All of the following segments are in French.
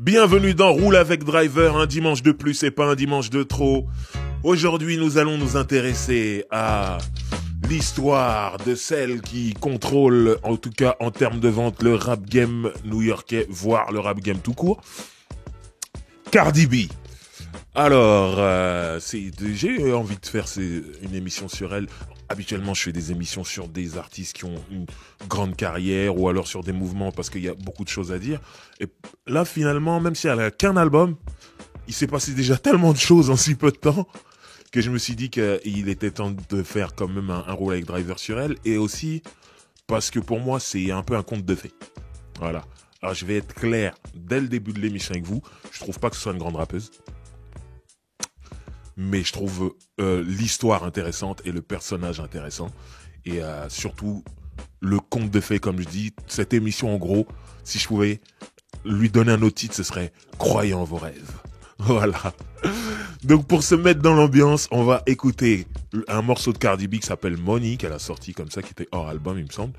Bienvenue dans Roule avec Driver, un dimanche de plus et pas un dimanche de trop. Aujourd'hui, nous allons nous intéresser à l'histoire de celle qui contrôle, en tout cas en termes de vente, le rap game new-yorkais, voire le rap game tout court. Cardi B. Alors, j'ai envie de faire une émission sur elle. Habituellement, je fais des émissions sur des artistes qui ont une grande carrière ou alors sur des mouvements parce qu'il y a beaucoup de choses à dire. Et là, finalement, même si elle a qu'un album, il s'est passé déjà tellement de choses en si peu de temps que je me suis dit qu'il était temps de faire quand même un rôle avec Driver sur elle. Et aussi parce que pour moi, c'est un peu un conte de fées. Voilà. Alors, je vais être clair dès le début de l'émission avec vous. Je trouve pas que ce soit une grande rappeuse. Mais je trouve l'histoire intéressante et le personnage intéressant. Et surtout, le conte de fées, comme je dis. Cette émission, en gros, si je pouvais lui donner un autre titre, ce serait « Croyez en vos rêves ». Voilà. Donc, pour se mettre dans l'ambiance, on va écouter un morceau de Cardi B qui s'appelle « Money », qu'elle a sorti comme ça, qui était hors album, il me semble.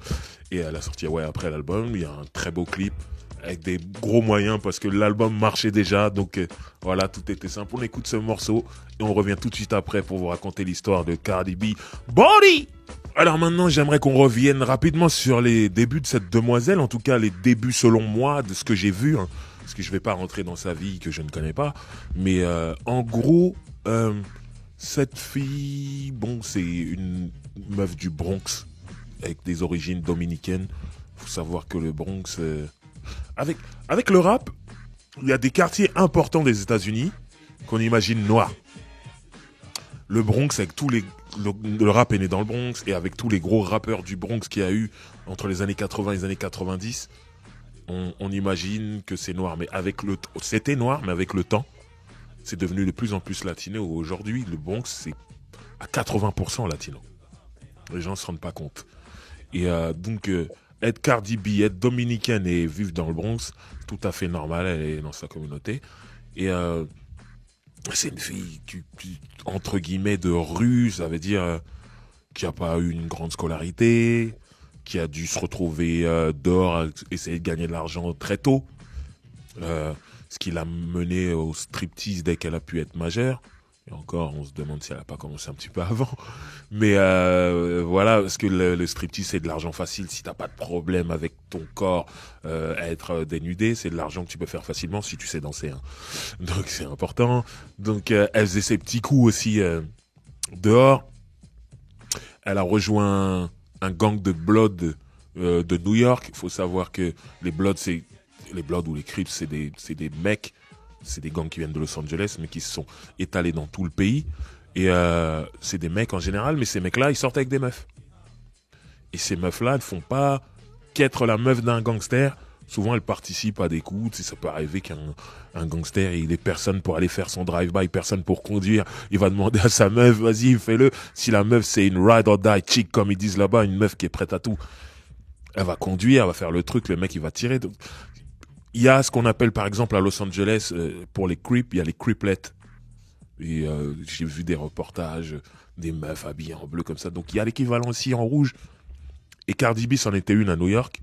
Et elle a sorti, après l'album. Il y a un très beau clip avec des gros moyens parce que l'album marchait déjà. Donc, voilà, tout était simple. On écoute ce morceau et on revient tout de suite après pour vous raconter l'histoire de Cardi B. Body! Alors maintenant, j'aimerais qu'on revienne rapidement sur les débuts de cette demoiselle. En tout cas, les débuts selon moi de ce que j'ai vu. Parce que je vais pas rentrer dans sa vie que je ne connais pas. Mais en gros, cette fille, bon, c'est une meuf du Bronx avec des origines dominicaines. Faut savoir que le Bronx, avec le rap, il y a des quartiers importants des États-Unis qu'on imagine noirs. Le Bronx, avec le rap est né dans le Bronx et avec tous les gros rappeurs du Bronx qu'il y a eu entre les années 80 et les années 90, on imagine que c'est noir. Mais c'était noir, mais avec le temps, c'est devenu de plus en plus latino. Aujourd'hui, le Bronx, c'est à 80% latino. Les gens ne se rendent pas compte. Et donc, être Cardi B, être dominicaine et vivre dans le Bronx, tout à fait normal, elle est dans sa communauté. Et c'est une fille qui, entre guillemets, de rue, ça veut dire qui n'a pas eu une grande scolarité, qui a dû se retrouver dehors à essayer de gagner de l'argent très tôt, ce qui l'a menée au striptease dès qu'elle a pu être majeure. Et encore, on se demande si elle n'a pas commencé un petit peu avant. Mais voilà, parce que le striptease, c'est de l'argent facile. Si t'as pas de problème avec ton corps à être dénudé, c'est de l'argent que tu peux faire facilement si tu sais danser. Hein. Donc c'est important. Donc elle faisait ses petits coups aussi dehors. Elle a rejoint un gang de Bloods de New York. Il faut savoir que les Bloods ou les Crips, c'est des mecs. C'est des gangs qui viennent de Los Angeles, mais qui se sont étalés dans tout le pays. Et c'est des mecs en général, mais ces mecs-là, ils sortent avec des meufs. Et ces meufs-là, elles font pas qu'être la meuf d'un gangster. Souvent, elles participent à des coups. Tu sais, ça peut arriver qu'un gangster, il ait personne pour aller faire son drive-by, personne pour conduire. Il va demander à sa meuf, vas-y, fais-le. Si la meuf, c'est une ride or die chick, comme ils disent là-bas, une meuf qui est prête à tout, elle va conduire, elle va faire le truc, le mec, il va tirer. Donc, il y a ce qu'on appelle, par exemple, à Los Angeles, pour les creeps, il y a les creeplets. Et j'ai vu des reportages, des meufs habillées en bleu comme ça. Donc, il y a l'équivalent aussi en rouge. Et Cardi B, c'en était une à New York.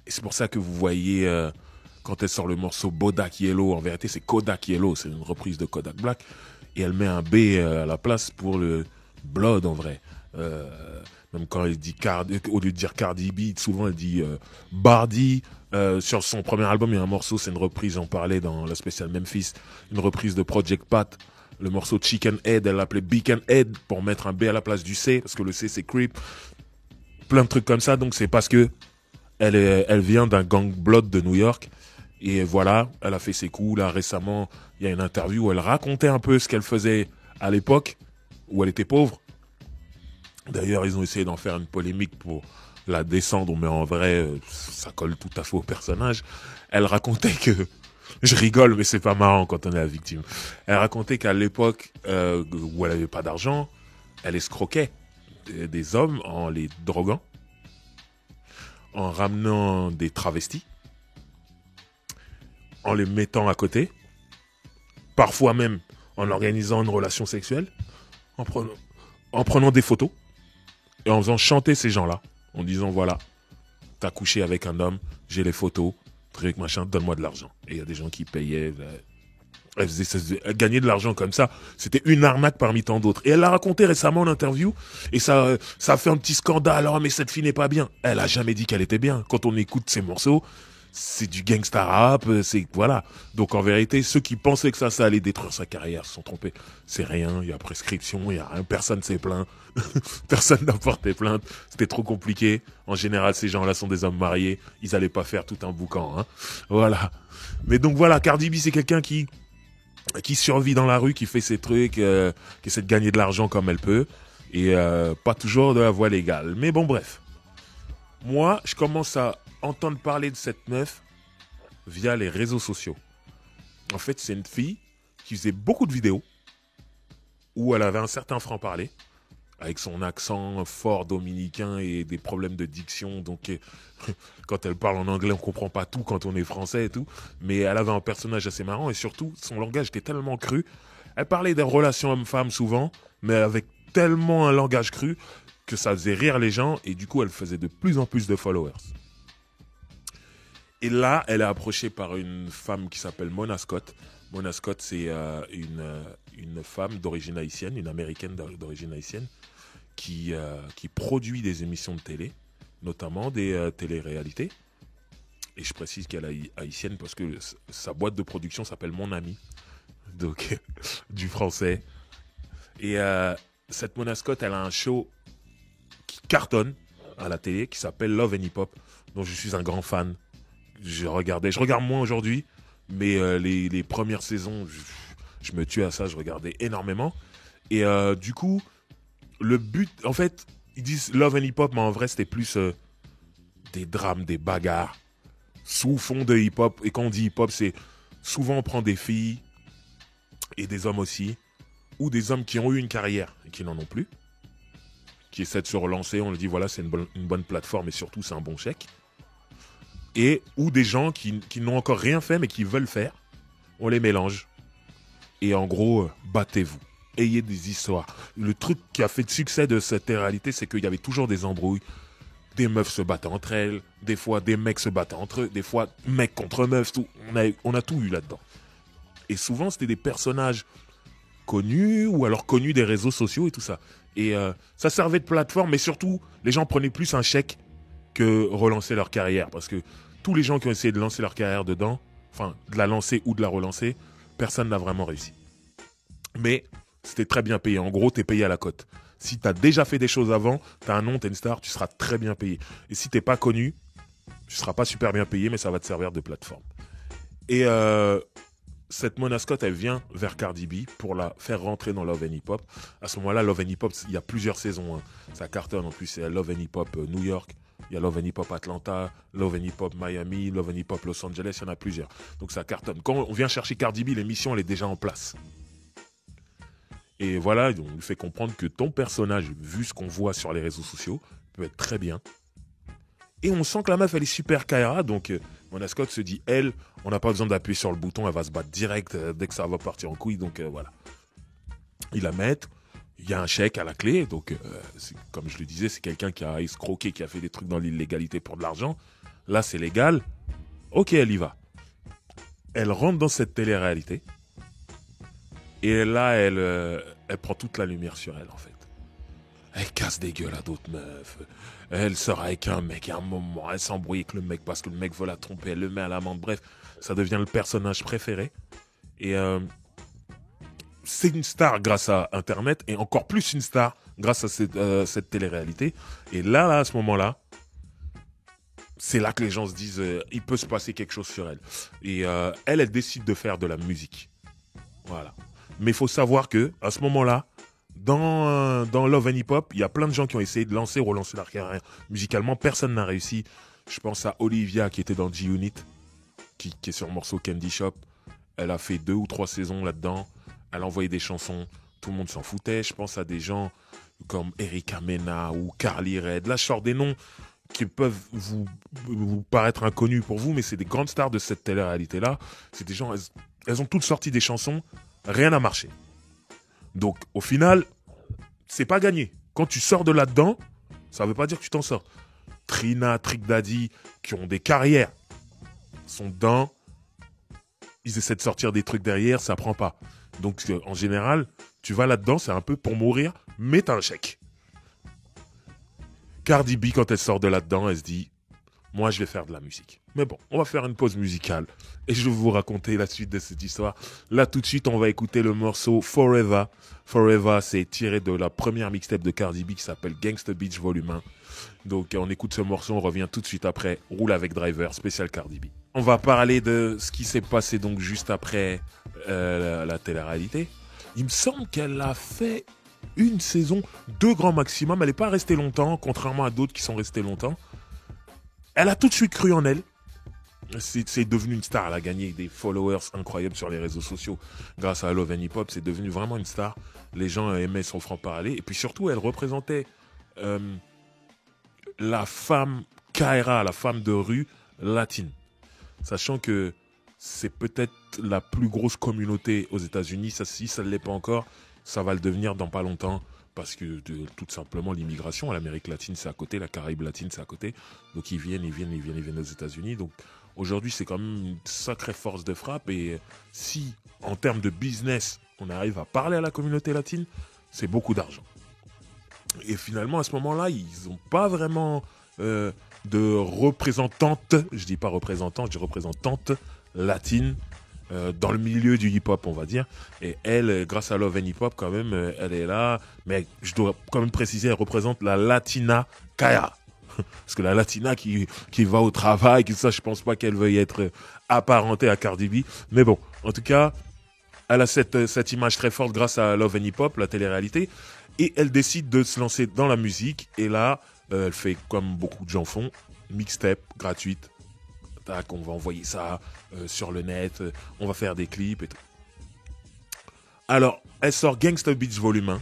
Et c'est pour ça que vous voyez, quand elle sort le morceau Bodak Yellow, en vérité, c'est Kodak Yellow. C'est une reprise de Kodak Black. Et elle met un B à la place pour le Blood, en vrai. Même quand elle dit au lieu de dire Cardi B, souvent elle dit Bardi. Sur son premier album, il y a un morceau, c'est une reprise, j'en parlais dans la spéciale Memphis, une reprise de Project Pat. Le morceau Chicken Head, elle l'appelait Beacon Head pour mettre un B à la place du C, parce que le C c'est Creep. Plein de trucs comme ça, donc c'est parce que elle vient d'un gang Blood de New York. Et voilà, elle a fait ses coups. Là, récemment, il y a une interview où elle racontait un peu ce qu'elle faisait à l'époque, où elle était pauvre. D'ailleurs, ils ont essayé d'en faire une polémique pour la descendre, mais en vrai, ça colle tout à fait au personnage. Elle racontait que, je rigole, mais c'est pas marrant quand on est la victime. Elle racontait qu'à l'époque où elle avait pas d'argent, elle escroquait des hommes en les droguant, en ramenant des travestis, en les mettant à côté, parfois même en organisant une relation sexuelle, en prenant des photos et en faisant chanter ces gens-là. En disant, voilà, t'as couché avec un homme, j'ai les photos, truc, machin, donne-moi de l'argent. Et il y a des gens qui payaient. Elle gagnait de l'argent comme ça. C'était une arnaque parmi tant d'autres. Et elle l'a raconté récemment en interview. Et ça a fait un petit scandale. Oh, mais cette fille n'est pas bien. Elle a jamais dit qu'elle était bien. Quand on écoute ses morceaux, c'est du gangsta rap, c'est, voilà. Donc, en vérité, ceux qui pensaient que ça allait détruire sa carrière se sont trompés. C'est rien. Il y a prescription, il y a rien. Personne s'est plaint. Personne n'a porté plainte. C'était trop compliqué. En général, ces gens-là sont des hommes mariés. Ils allaient pas faire tout un boucan, hein. Voilà. Mais donc, voilà. Cardi B, c'est quelqu'un qui survit dans la rue, qui fait ses trucs, qui essaie de gagner de l'argent comme elle peut, et pas toujours de la voie légale. Mais bon, bref. Moi, je commence à entendre parler de cette meuf via les réseaux sociaux. En fait, c'est une fille qui faisait beaucoup de vidéos où elle avait un certain franc-parler, avec son accent fort dominicain et des problèmes de diction. Donc, quand elle parle en anglais, on comprend pas tout quand on est français et tout. Mais elle avait un personnage assez marrant et surtout, son langage était tellement cru. Elle parlait des relations hommes-femmes souvent, mais avec tellement un langage cru que ça faisait rire les gens et du coup, elle faisait de plus en plus de followers. Et là, elle est approchée par une femme qui s'appelle Mona Scott. Mona Scott, c'est une femme d'origine haïtienne, une américaine d'origine haïtienne, qui produit des émissions de télé, notamment des téléréalités. Et je précise qu'elle est haïtienne parce que sa boîte de production s'appelle Mon Ami, donc du français. Et cette Mona Scott, elle a un show qui cartonne à la télé, qui s'appelle Love and Hip Hop, dont je suis un grand fan. Je regarde moins aujourd'hui, mais les premières saisons, je me tuais à ça, je regardais énormément. Et du coup, le but, en fait, ils disent Love and Hip Hop, mais en vrai, c'était plus des drames, des bagarres, sous fond de hip hop. Et quand on dit hip hop, c'est souvent on prend des filles et des hommes aussi, ou des hommes qui ont eu une carrière et qui n'en ont plus, qui essaient de se relancer. On leur dit voilà, c'est une bonne plateforme et surtout c'est un bon chèque. Et ou des gens qui n'ont encore rien fait mais qui veulent faire. On les mélange. Et en gros, battez-vous. Ayez des histoires. Le truc qui a fait le succès de cette réalité, c'est qu'il y avait toujours des embrouilles. Des meufs se battent entre elles. Des fois, des mecs se battent entre eux. Des fois, mecs contre meufs. Tout. On a tout eu là-dedans. Et souvent, c'était des personnages connus ou alors connus des réseaux sociaux et tout ça. Et ça servait de plateforme, mais surtout, les gens prenaient plus un chèque que relancer leur carrière. Parce que tous les gens qui ont essayé de lancer leur carrière dedans, enfin, de la lancer ou de la relancer, personne n'a vraiment réussi. Mais c'était très bien payé. En gros, t'es payé à la cote. Si t'as déjà fait des choses avant, t'as un nom, t'es une star, tu seras très bien payé. Et si t'es pas connu, tu seras pas super bien payé, mais ça va te servir de plateforme. Et cette Mona Scott, elle vient vers Cardi B pour la faire rentrer dans Love and Hip Hop. À ce moment-là, Love and Hip Hop, il y a plusieurs saisons. Hein. Ça cartonne en plus. C'est Love and Hip Hop New York. Il y a Love and Hip Hop Atlanta, Love and Hip Hop Miami, Love and Hip Hop Los Angeles. Il y en a plusieurs. Donc ça cartonne. Quand on vient chercher Cardi B, l'émission, elle est déjà en place. Et voilà, on lui fait comprendre que ton personnage, vu ce qu'on voit sur les réseaux sociaux, peut être très bien. Et on sent que la meuf, elle est super Kaira. Donc, Mona Scott se dit, elle, on n'a pas besoin d'appuyer sur le bouton, elle va se battre direct dès que ça va partir en couille. Donc, voilà. Ils la mettent. Il y a un chèque à la clé. Donc, comme je le disais, c'est quelqu'un qui a escroqué, qui a fait des trucs dans l'illégalité pour de l'argent. Là, c'est légal. Ok, elle y va. Elle rentre dans cette télé-réalité. Et là, elle prend toute la lumière sur elle, en fait. Elle casse des gueules à d'autres meufs. Elle sort avec un mec à un moment. Elle s'embrouille avec le mec parce que le mec veut la tromper. Elle le met à l'amende. Bref, ça devient le personnage préféré. Et c'est une star grâce à Internet. Et encore plus une star grâce à cette télé-réalité. Et là, à ce moment-là, c'est là que les gens se disent il peut se passer quelque chose sur elle. Et elle décide de faire de la musique. Voilà. Mais il faut savoir que à ce moment-là, dans Love and Hip Hop, il y a plein de gens qui ont essayé de lancer ou relancer leur carrière musicalement. Personne n'a réussi. Je pense à Olivia qui était dans G-Unit, qui est sur le morceau Candy Shop. Elle a fait 2 ou 3 saisons là-dedans. Elle a envoyé des chansons. Tout le monde s'en foutait. Je pense à des gens comme Erika Mena ou Carly Red. Là, je sors des noms qui peuvent vous paraître inconnus pour vous, mais c'est des grandes stars de cette télé-réalité-là. C'est des gens, elles ont toutes sorti des chansons. Rien n'a marché. Donc, au final, c'est pas gagné. Quand tu sors de là-dedans, ça veut pas dire que tu t'en sors. Trina, Trick Daddy, qui ont des carrières sont dedans, ils essaient de sortir des trucs derrière, ça prend pas. Donc en général, tu vas là-dedans, c'est un peu pour mourir, mais t'as un chèque. Cardi B, quand elle sort de là-dedans, elle se dit, moi je vais faire de la musique. Mais bon, on va faire une pause musicale et je vais vous raconter la suite de cette histoire. Là tout de suite, on va écouter le morceau Forever. Forever, c'est tiré de la première mixtape de Cardi B qui s'appelle Gangsta Bitch Volume 1. Donc on écoute ce morceau, on revient tout de suite après. Roule avec Driver, spécial Cardi B. On va parler de ce qui s'est passé donc juste après la télé-réalité. Il me semble qu'elle a fait une saison, 2 grands maximum. Elle n'est pas restée longtemps, contrairement à d'autres qui sont restés longtemps. Elle a tout de suite cru en elle. C'est devenu une star. Elle a gagné des followers incroyables sur les réseaux sociaux. Grâce à Love and Hip Hop, c'est devenu vraiment une star. Les gens aimaient son franc-parler. Et puis surtout, elle représentait la femme Kaira, la femme de rue latine. Sachant que c'est peut-être la plus grosse communauté aux États-Unis. Ça, si ça ne l'est pas encore, ça va le devenir dans pas longtemps. Parce que tout simplement l'immigration, l'Amérique latine c'est à côté, la Caraïbe latine c'est à côté. Donc ils viennent aux États-Unis. Donc aujourd'hui c'est quand même une sacrée force de frappe. Et si en termes de business on arrive à parler à la communauté latine, c'est beaucoup d'argent. Et finalement à ce moment-là ils n'ont pas vraiment de représentante, je dis pas représentant, je dis représentante latine. Dans le milieu du hip-hop, on va dire. Et elle, grâce à Love and Hip Hop, quand même, elle est là. Mais je dois quand même préciser, elle représente la Latina Kaya. Parce que la Latina qui va au travail, ça, je pense pas qu'elle veuille être apparentée à Cardi B. Mais bon, en tout cas, elle a cette image très forte grâce à Love and Hip Hop, la télé-réalité. Et elle décide de se lancer dans la musique. Et là, elle fait comme beaucoup de gens font, mixtape gratuite. On va envoyer ça sur le net, on va faire des clips et tout. Alors, elle sort Gangsta Bitch Volume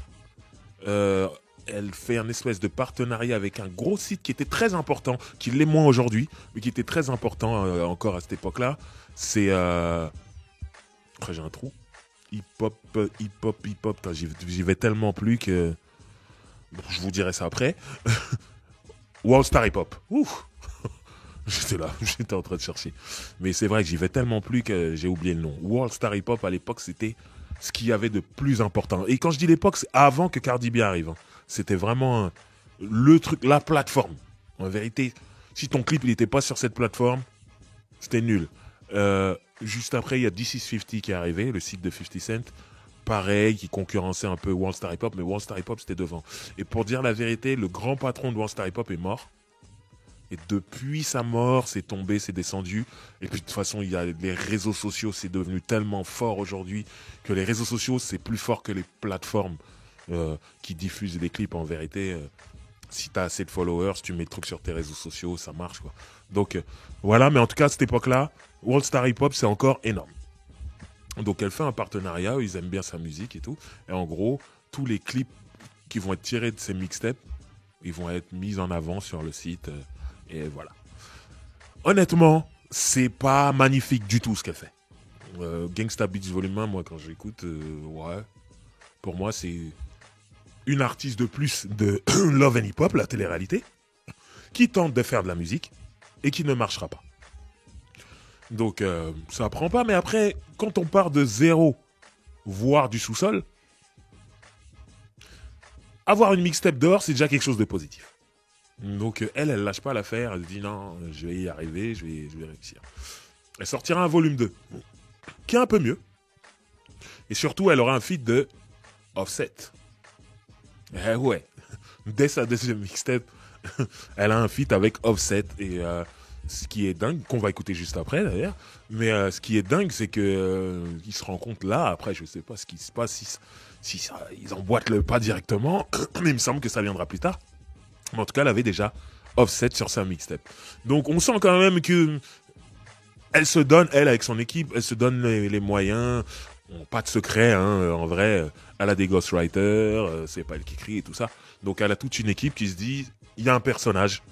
1. Elle fait un espèce de partenariat avec un gros site qui était très important, qui l'est moins aujourd'hui, mais qui était très important encore à cette époque-là. C'est... Après, j'ai un trou. Hip-hop. J'y vais tellement plus que... Bon, je vous dirai ça après. World Star Hip Hop. Ouf. J'étais en train de chercher. Mais c'est vrai que j'y vais tellement plus que j'ai oublié le nom. World Star Hip Hop, à l'époque, c'était ce qu'il y avait de plus important. Et quand je dis l'époque, c'est avant que Cardi B arrive. Hein. C'était vraiment le truc, la plateforme. En vérité, si ton clip n'était pas sur cette plateforme, c'était nul. Juste après, il y a D650 qui est arrivé, le site de 50 Cent. Pareil, qui concurrençait un peu World Star Hip Hop, mais World Star Hip Hop, c'était devant. Et pour dire la vérité, le grand patron de World Star Hip Hop est mort. Et depuis sa mort, c'est tombé, c'est descendu. Et puis de toute façon, il y a les réseaux sociaux, c'est devenu tellement fort aujourd'hui que les réseaux sociaux, c'est plus fort que les plateformes qui diffusent des clips. En vérité, si tu as assez de followers, tu mets le truc sur tes réseaux sociaux, ça marche, quoi. Donc voilà, mais en tout cas, à cette époque-là, World Star Hip Hop, c'est encore énorme. Donc elle fait un partenariat, ils aiment bien sa musique et tout. Et en gros, tous les clips qui vont être tirés de ces mixtapes, ils vont être mis en avant sur le site. Et voilà. Honnêtement, c'est pas magnifique du tout ce qu'elle fait. Gangsta Bitch Volume 1, moi quand j'écoute, ouais, pour moi c'est une artiste de plus de Love and Hip Hop, la télé-réalité, qui tente de faire de la musique et qui ne marchera pas. Donc ça prend pas, mais après, quand on part de zéro, voire du sous-sol, avoir une mixtape dehors, c'est déjà quelque chose de positif. Donc elle lâche pas l'affaire, elle dit non, je vais y arriver, je vais réussir. Elle sortira un volume 2, qui est un peu mieux. Et surtout, elle aura un feat de Offset. Eh ouais, dès sa deuxième mixtape, elle a un feat avec Offset. Et ce qui est dingue, qu'on va écouter juste après d'ailleurs, mais ce qui est dingue, c'est que ils se rencontrent là, après je sais pas ce qui se passe, si ça, ils emboîtent le pas directement, mais il me semble que ça viendra plus tard. Mais en tout cas, elle avait déjà Offset sur sa mixtape. Donc on sent quand même que elle se donne, elle avec son équipe, elle se donne les moyens. Pas de secret, hein, en vrai, elle a des ghostwriters, c'est pas elle qui écrit et tout ça. Donc elle a toute une équipe qui se dit, il y a un personnage,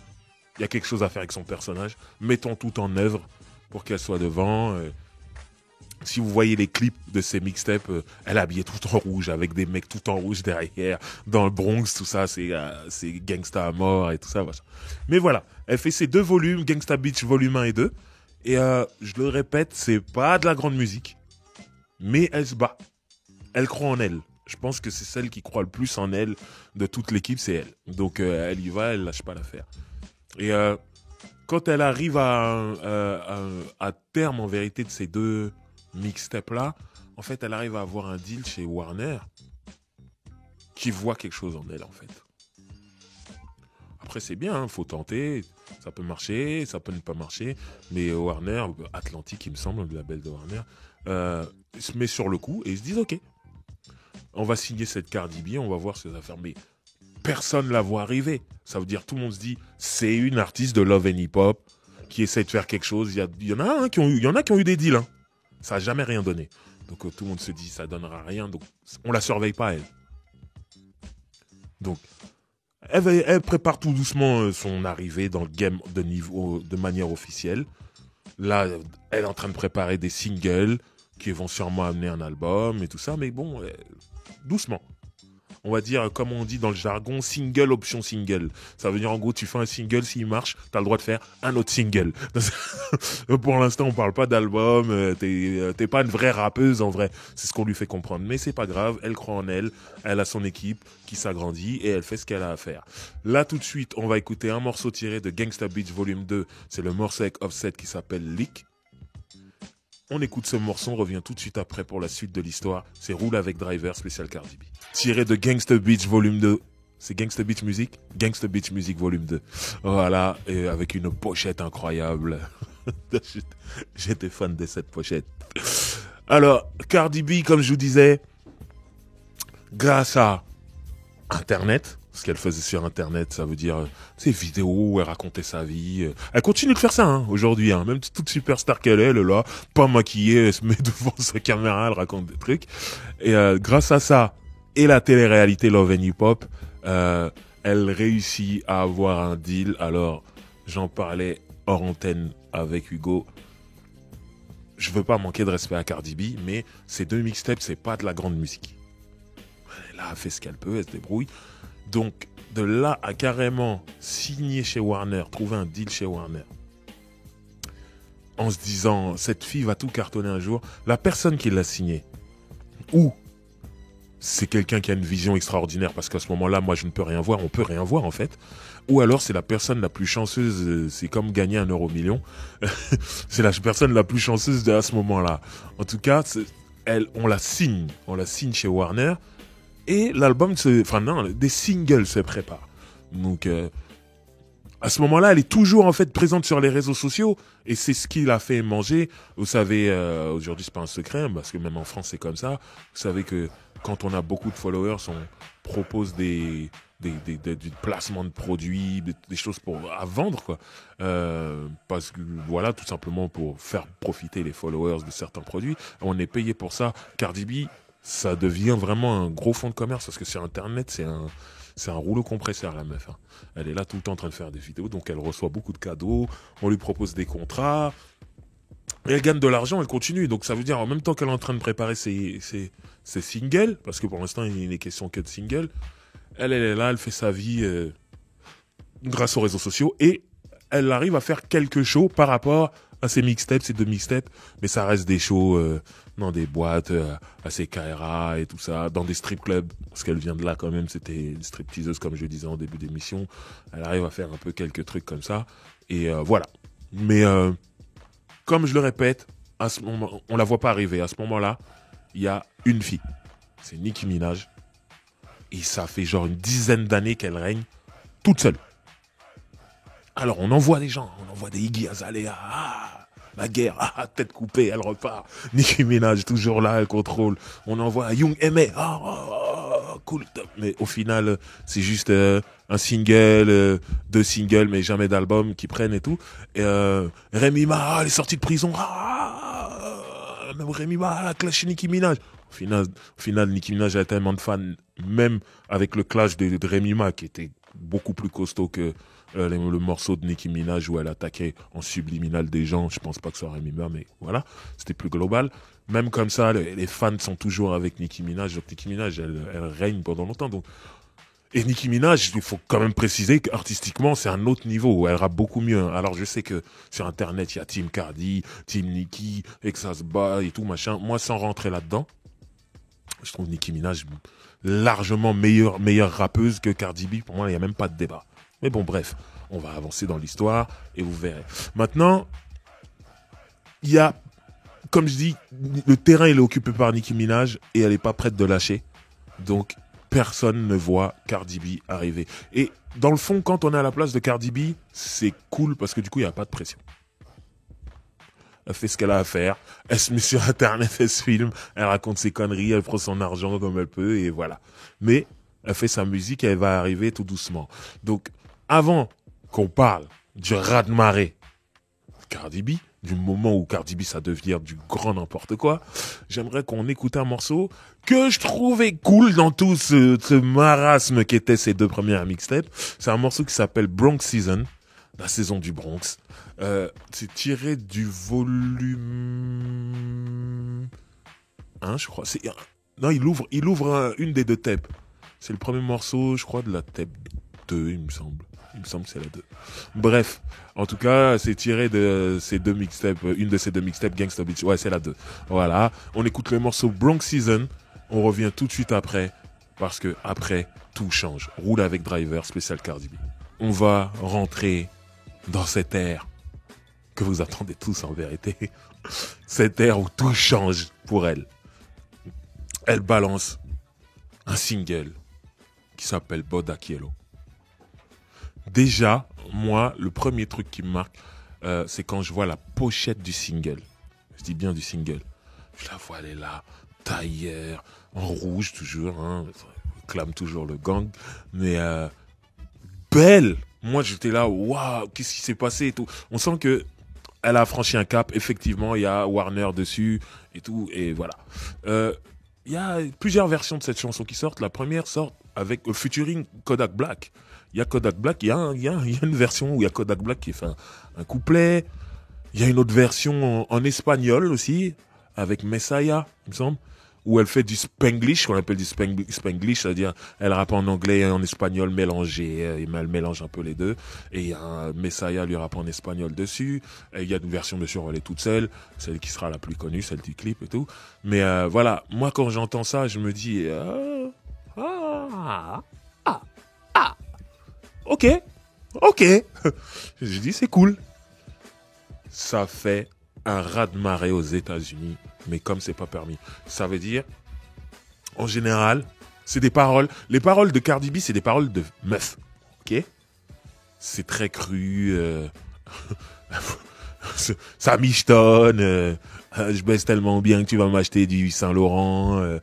il y a quelque chose à faire avec son personnage, mettons tout en œuvre pour qu'elle soit devant. Si vous voyez les clips de ces mixtapes, elle est habillée tout en rouge, avec des mecs tout en rouge derrière, dans le Bronx, tout ça, c'est gangsta à mort et tout ça. Voilà. Mais voilà, elle fait ses 2 volumes, Gangsta Bitch volume 1 et 2, Et je le répète, c'est pas de la grande musique, mais elle se bat. Elle croit en elle. Je pense que c'est celle qui croit le plus en elle de toute l'équipe, c'est elle. Donc elle y va, elle lâche pas l'affaire. Et quand elle arrive à terme en vérité de ces deux mixtapes là, en fait elle arrive à avoir un deal chez Warner qui voit quelque chose en elle en fait. Après c'est bien, hein, faut tenter, ça peut marcher, ça peut ne pas marcher, mais Warner, Atlantic il me semble, le label de Warner, se met sur le coup et ils se disent ok, on va signer cette Cardi B, on va voir ce que ça va faire. Mais personne la voit arriver. Ça veut dire tout le monde se dit c'est une artiste de Love and Hip Hop qui essaie de faire quelque chose. Il y en a qui ont eu des deals. Hein. Ça n'a jamais rien donné. Donc tout le monde se dit ça donnera rien. Donc on la surveille pas elle. Donc elle prépare tout doucement son arrivée dans le game de manière officielle. Là elle est en train de préparer des singles qui vont sûrement amener un album et tout ça. Mais bon, doucement. On va dire, comme on dit dans le jargon, single option single. Ça veut dire en gros, tu fais un single, s'il marche, t'as le droit de faire un autre single. Pour l'instant, on parle pas d'album, t'es pas une vraie rappeuse en vrai. C'est ce qu'on lui fait comprendre. Mais c'est pas grave, elle croit en elle, elle a son équipe qui s'agrandit et elle fait ce qu'elle a à faire. Là, tout de suite, on va écouter un morceau tiré de Gangsta Bitch Volume 2. C'est le morceau avec Offset qui s'appelle Leak. On écoute ce morceau, on revient tout de suite après pour la suite de l'histoire. C'est Roule avec Driver spécial Cardi B. Tiré de Gangsta Beach Volume 2. C'est Gangsta Beach Music? Gangsta Beach Music Volume 2. Voilà, et avec une pochette incroyable. J'étais fan de cette pochette. Alors, Cardi B, comme je vous disais, grâce à Internet, ce qu'elle faisait sur Internet, ça veut dire ces vidéos où elle racontait sa vie. Elle continue de faire ça aujourd'hui, même toute superstar qu'elle est, là, pas maquillée, elle se met devant sa caméra, elle raconte des trucs. Et grâce à ça et la télé-réalité Love and Hip Hop, elle réussit à avoir un deal. Alors, j'en parlais hors antenne avec Hugo. Je veux pas manquer de respect à Cardi B, mais ces deux mixtapes, c'est pas de la grande musique. Elle a fait ce qu'elle peut, elle se débrouille. Donc, de là à carrément signer chez Warner, trouver un deal chez Warner, en se disant, cette fille va tout cartonner un jour, la personne qui l'a signé, ou c'est quelqu'un qui a une vision extraordinaire, parce qu'à ce moment-là, moi, je ne peux rien voir, on peut rien voir, en fait, ou alors c'est la personne la plus chanceuse, c'est comme gagner un euro-million, c'est la personne la plus chanceuse à ce moment-là. En tout cas, on la signe chez Warner, et l'album, des singles se préparent. Donc, à ce moment-là, elle est toujours en fait présente sur les réseaux sociaux, et c'est ce qui l'a fait manger. Vous savez, aujourd'hui c'est pas un secret, parce que même en France c'est comme ça. Vous savez que quand on a beaucoup de followers, on propose du placement de produits, des choses à vendre, quoi. Parce que voilà, tout simplement pour faire profiter les followers de certains produits. On est payé pour ça. Cardi B, ça devient vraiment un gros fonds de commerce, parce que sur Internet, c'est un rouleau compresseur, la meuf. Elle est là tout le temps en train de faire des vidéos, donc elle reçoit beaucoup de cadeaux, on lui propose des contrats, et elle gagne de l'argent, elle continue. Donc ça veut dire, en même temps qu'elle est en train de préparer ses singles, parce que pour l'instant, il n'est question que de singles, elle est là, elle fait sa vie grâce aux réseaux sociaux, et elle arrive à faire quelques shows par rapport à ses mixtapes, ces deux mixtapes, mais ça reste des shows dans des boîtes à CKRA et tout ça, dans des strip clubs, parce qu'elle vient de là quand même, c'était une stripteaseuse comme je le disais en début d'émission. Elle arrive à faire un peu quelques trucs comme ça, et voilà. Mais comme je le répète, à ce moment, on la voit pas arriver. À ce moment-là, il y a une fille, c'est Nicki Minaj, et ça fait genre une dizaine d'années qu'elle règne toute seule. Alors on envoie des gens, on envoie des Iggy Azalea, la guerre, tête coupée, elle repart. Nicki Minaj toujours là, elle contrôle. On envoie Young M.A, cool, top. Mais au final, c'est juste un single, deux singles, mais jamais d'album qui prennent et tout. Et Remy Ma, elle est sortie de prison, même Remy Ma, elle a clashé Nicki Minaj. Au final, Nicki Minaj a tellement de fans, même avec le clash de Remy Ma, qui était beaucoup plus costaud que le morceau de Nicki Minaj où elle attaquait en subliminal des gens. Je pense pas que ça aurait mis mais voilà, c'était plus global. Même comme ça, les fans sont toujours avec Nicki Minaj. Donc Nicki Minaj, elle règne pendant longtemps. Donc Et Nicki Minaj, il faut quand même préciser qu'artistiquement, c'est un autre niveau. Elle rappe beaucoup mieux. Alors, je sais que sur Internet, il y a Team Cardi, Team Nicki, et que ça se bat et tout, machin. Moi, sans rentrer là-dedans, je trouve Nicki Minaj largement meilleure rappeuse que Cardi B. Pour moi, il n'y a même pas de débat. Mais bon, bref, on va avancer dans l'histoire et vous verrez. Maintenant, il y a, comme je dis, le terrain, il est occupé par Nicki Minaj et elle n'est pas prête de lâcher. Donc, personne ne voit Cardi B arriver. Et dans le fond, quand on est à la place de Cardi B, c'est cool parce que du coup, il n'y a pas de pression. Elle fait ce qu'elle a à faire. Elle se met sur Internet, elle se filme, elle raconte ses conneries, elle prend son argent comme elle peut et voilà. Mais elle fait sa musique et elle va arriver tout doucement. Donc, avant qu'on parle du raz-de-marée Cardi B, du moment où Cardi B ça devient du grand n'importe quoi, j'aimerais qu'on écoute un morceau que je trouvais cool dans tout ce marasme qu'étaient ces 2 premières mixtapes. C'est un morceau qui s'appelle Bronx Season, la saison du Bronx. C'est tiré du volume 1, je crois. Non, il ouvre une des 2 tapes. C'est le premier morceau, je crois, de la tape 2, il me semble. Il me semble que c'est la 2. Bref, en tout cas, c'est tiré de ces 2 mixtapes, une de ces 2 mixtapes, Gangsta Bitch. Ouais, c'est la 2. Voilà, on écoute le morceau Bronx Season. On revient tout de suite après, parce que après, tout change. Roule avec Driver, spécial Cardi B. On va rentrer dans cette ère que vous attendez tous en vérité. Cette ère où tout change pour elle. Elle balance un single qui s'appelle Bodakielo. Déjà, moi, le premier truc qui me marque, c'est quand je vois la pochette du single. Je dis bien du single. Je la vois, elle est là, tailleur, en rouge toujours, hein, clame toujours le gang, mais belle. Moi, j'étais là, waouh, qu'est-ce qui s'est passé et tout. On sent que elle a franchi un cap. Effectivement, il y a Warner dessus et tout, et voilà. Il y a plusieurs versions de cette chanson qui sortent. La première sort avec featuring Kodak Black. Il y a Kodak Black, il y a une version où il y a Kodak Black qui fait un couplet. Il y a une autre version en espagnol aussi, avec Messiah, il me semble, où elle fait du Spanglish, qu'on appelle du Spanglish, c'est-à-dire elle rappe en anglais et en espagnol mélangé, et elle mélange un peu les deux. Et il y a un Messiah lui rappe en espagnol dessus. Et il y a une version, bien sûr, elle est toute seule, celle qui sera la plus connue, celle du clip et tout. Mais voilà, moi quand j'entends ça, je me dis... Ok. Je dis c'est cool. Ça fait un raz-de-marée aux États-Unis, mais comme c'est pas permis. Ça veut dire, en général, c'est des paroles. Les paroles de Cardi B, c'est des paroles de meuf. Ok. C'est très cru. Ça michetonne. Je baisse tellement bien que tu vas m'acheter du Saint-Laurent.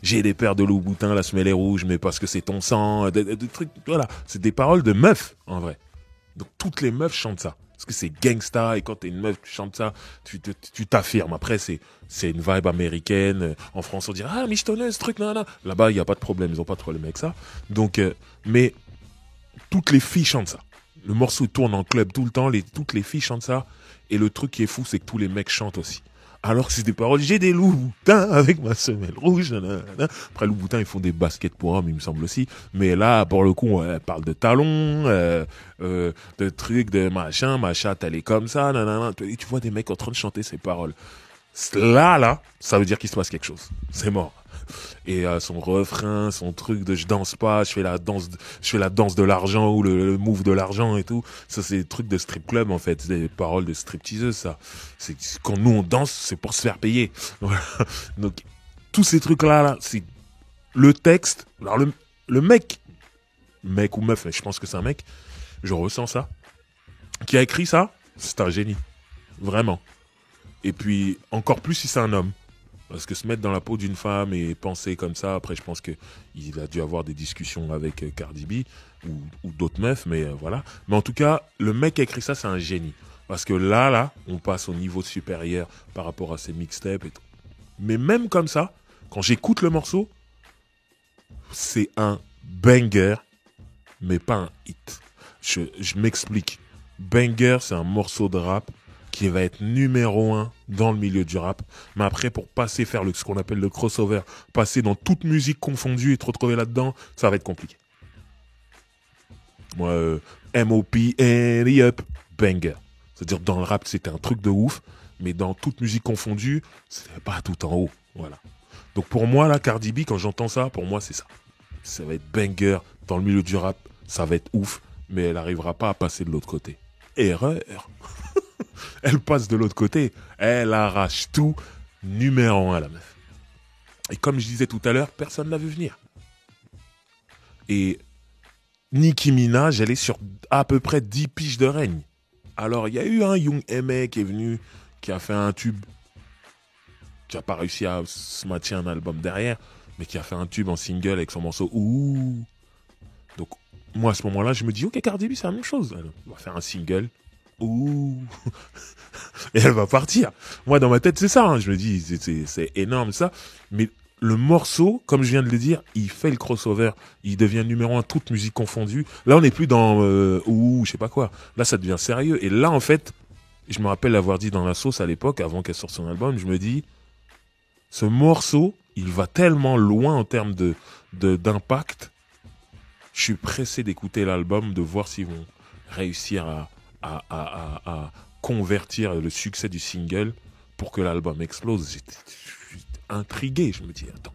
J'ai des paires de Louboutin, la semelle est rouge, mais parce que c'est ton sang. Des trucs, voilà. C'est des paroles de meufs, en vrai. Donc toutes les meufs chantent ça. Parce que c'est gangsta, et quand t'es une meuf, tu chantes ça, tu t'affirmes. Après, c'est une vibe américaine. En France, on dirait, ah, michetonneuse, truc, nan. Là-bas, il n'y a pas de problème, ils ont pas de problème avec ça. Donc, mais toutes les filles chantent ça. Le morceau tourne en club tout le temps, toutes les filles chantent ça. Et le truc qui est fou, c'est que tous les mecs chantent aussi. Alors que c'est des paroles, j'ai des Louboutins avec ma semelle rouge. Nanana. Après, Louboutins, ils font des baskets pour hommes, il me semble aussi. Mais là, pour le coup, elle parle de talons, de trucs, de machin, ma chatte, elle est comme ça. Nanana. Et tu vois des mecs en train de chanter ces paroles. Là, ça veut dire qu'il se passe quelque chose. C'est mort. Et son refrain, son truc de je danse pas, je fais la danse de l'argent ou le move de l'argent et tout. Ça, c'est des trucs de strip club en fait, c'est des paroles de stripteaseuse ça. C'est quand nous on danse, c'est pour se faire payer. Voilà. Donc tous ces trucs là, c'est le texte. Alors le mec ou meuf, je pense que c'est un mec. Je ressens ça. Qui a écrit ça, c'est un génie, vraiment. Et puis encore plus si c'est un homme. Parce que se mettre dans la peau d'une femme et penser comme ça, après je pense que il a dû avoir des discussions avec Cardi B ou d'autres meufs, mais voilà. Mais en tout cas, le mec qui a écrit ça, c'est un génie. Parce que là, on passe au niveau supérieur par rapport à ses mixtapes et tout. Mais même comme ça, quand j'écoute le morceau, c'est un banger, mais pas un hit. Je m'explique. Banger, c'est un morceau de rap qui va être numéro 1 dans le milieu du rap. Mais après, pour passer, faire ce qu'on appelle le crossover, passer dans toute musique confondue et te retrouver là-dedans, ça va être compliqué. Moi, M.O.P. and Up, banger. C'est-à-dire dans le rap, c'était un truc de ouf, mais dans toute musique confondue, c'était pas tout en haut. Voilà. Donc pour moi, là, Cardi B, quand j'entends ça, pour moi, c'est ça. Ça va être banger dans le milieu du rap, ça va être ouf, mais elle n'arrivera pas à passer de l'autre côté. Erreur. Elle passe de l'autre côté, elle arrache tout, numéro 1 la meuf. Et comme je disais tout à l'heure, personne ne l'a vu venir. Et Nicki Minaj, elle est sur à peu près 10 piges de règne. Alors, il y a eu un Young M.A. qui est venu, qui a fait un tube, qui n'a pas réussi à se matcher un album derrière, mais qui a fait un tube en single avec son morceau Ouh. Donc, moi, à ce moment-là, je me dis, ok, Cardi B, c'est la même chose. Elle va faire un single. Ouh. Et elle va partir. Moi, dans ma tête, c'est ça. Hein. Je me dis, c'est énorme, ça. Mais le morceau, comme je viens de le dire, il fait le crossover. Il devient numéro 1, toute musique confondue. Là, on n'est plus dans ouh, je sais pas quoi. Là, ça devient sérieux. Et là, en fait, je me rappelle l'avoir dit dans la sauce à l'époque, avant qu'elle sorte son album, je me dis, ce morceau, il va tellement loin en termes d'impact. Je suis pressé d'écouter l'album, de voir s'ils vont réussir à convertir le succès du single pour que l'album explose. J'étais intrigué, je me dis, attends,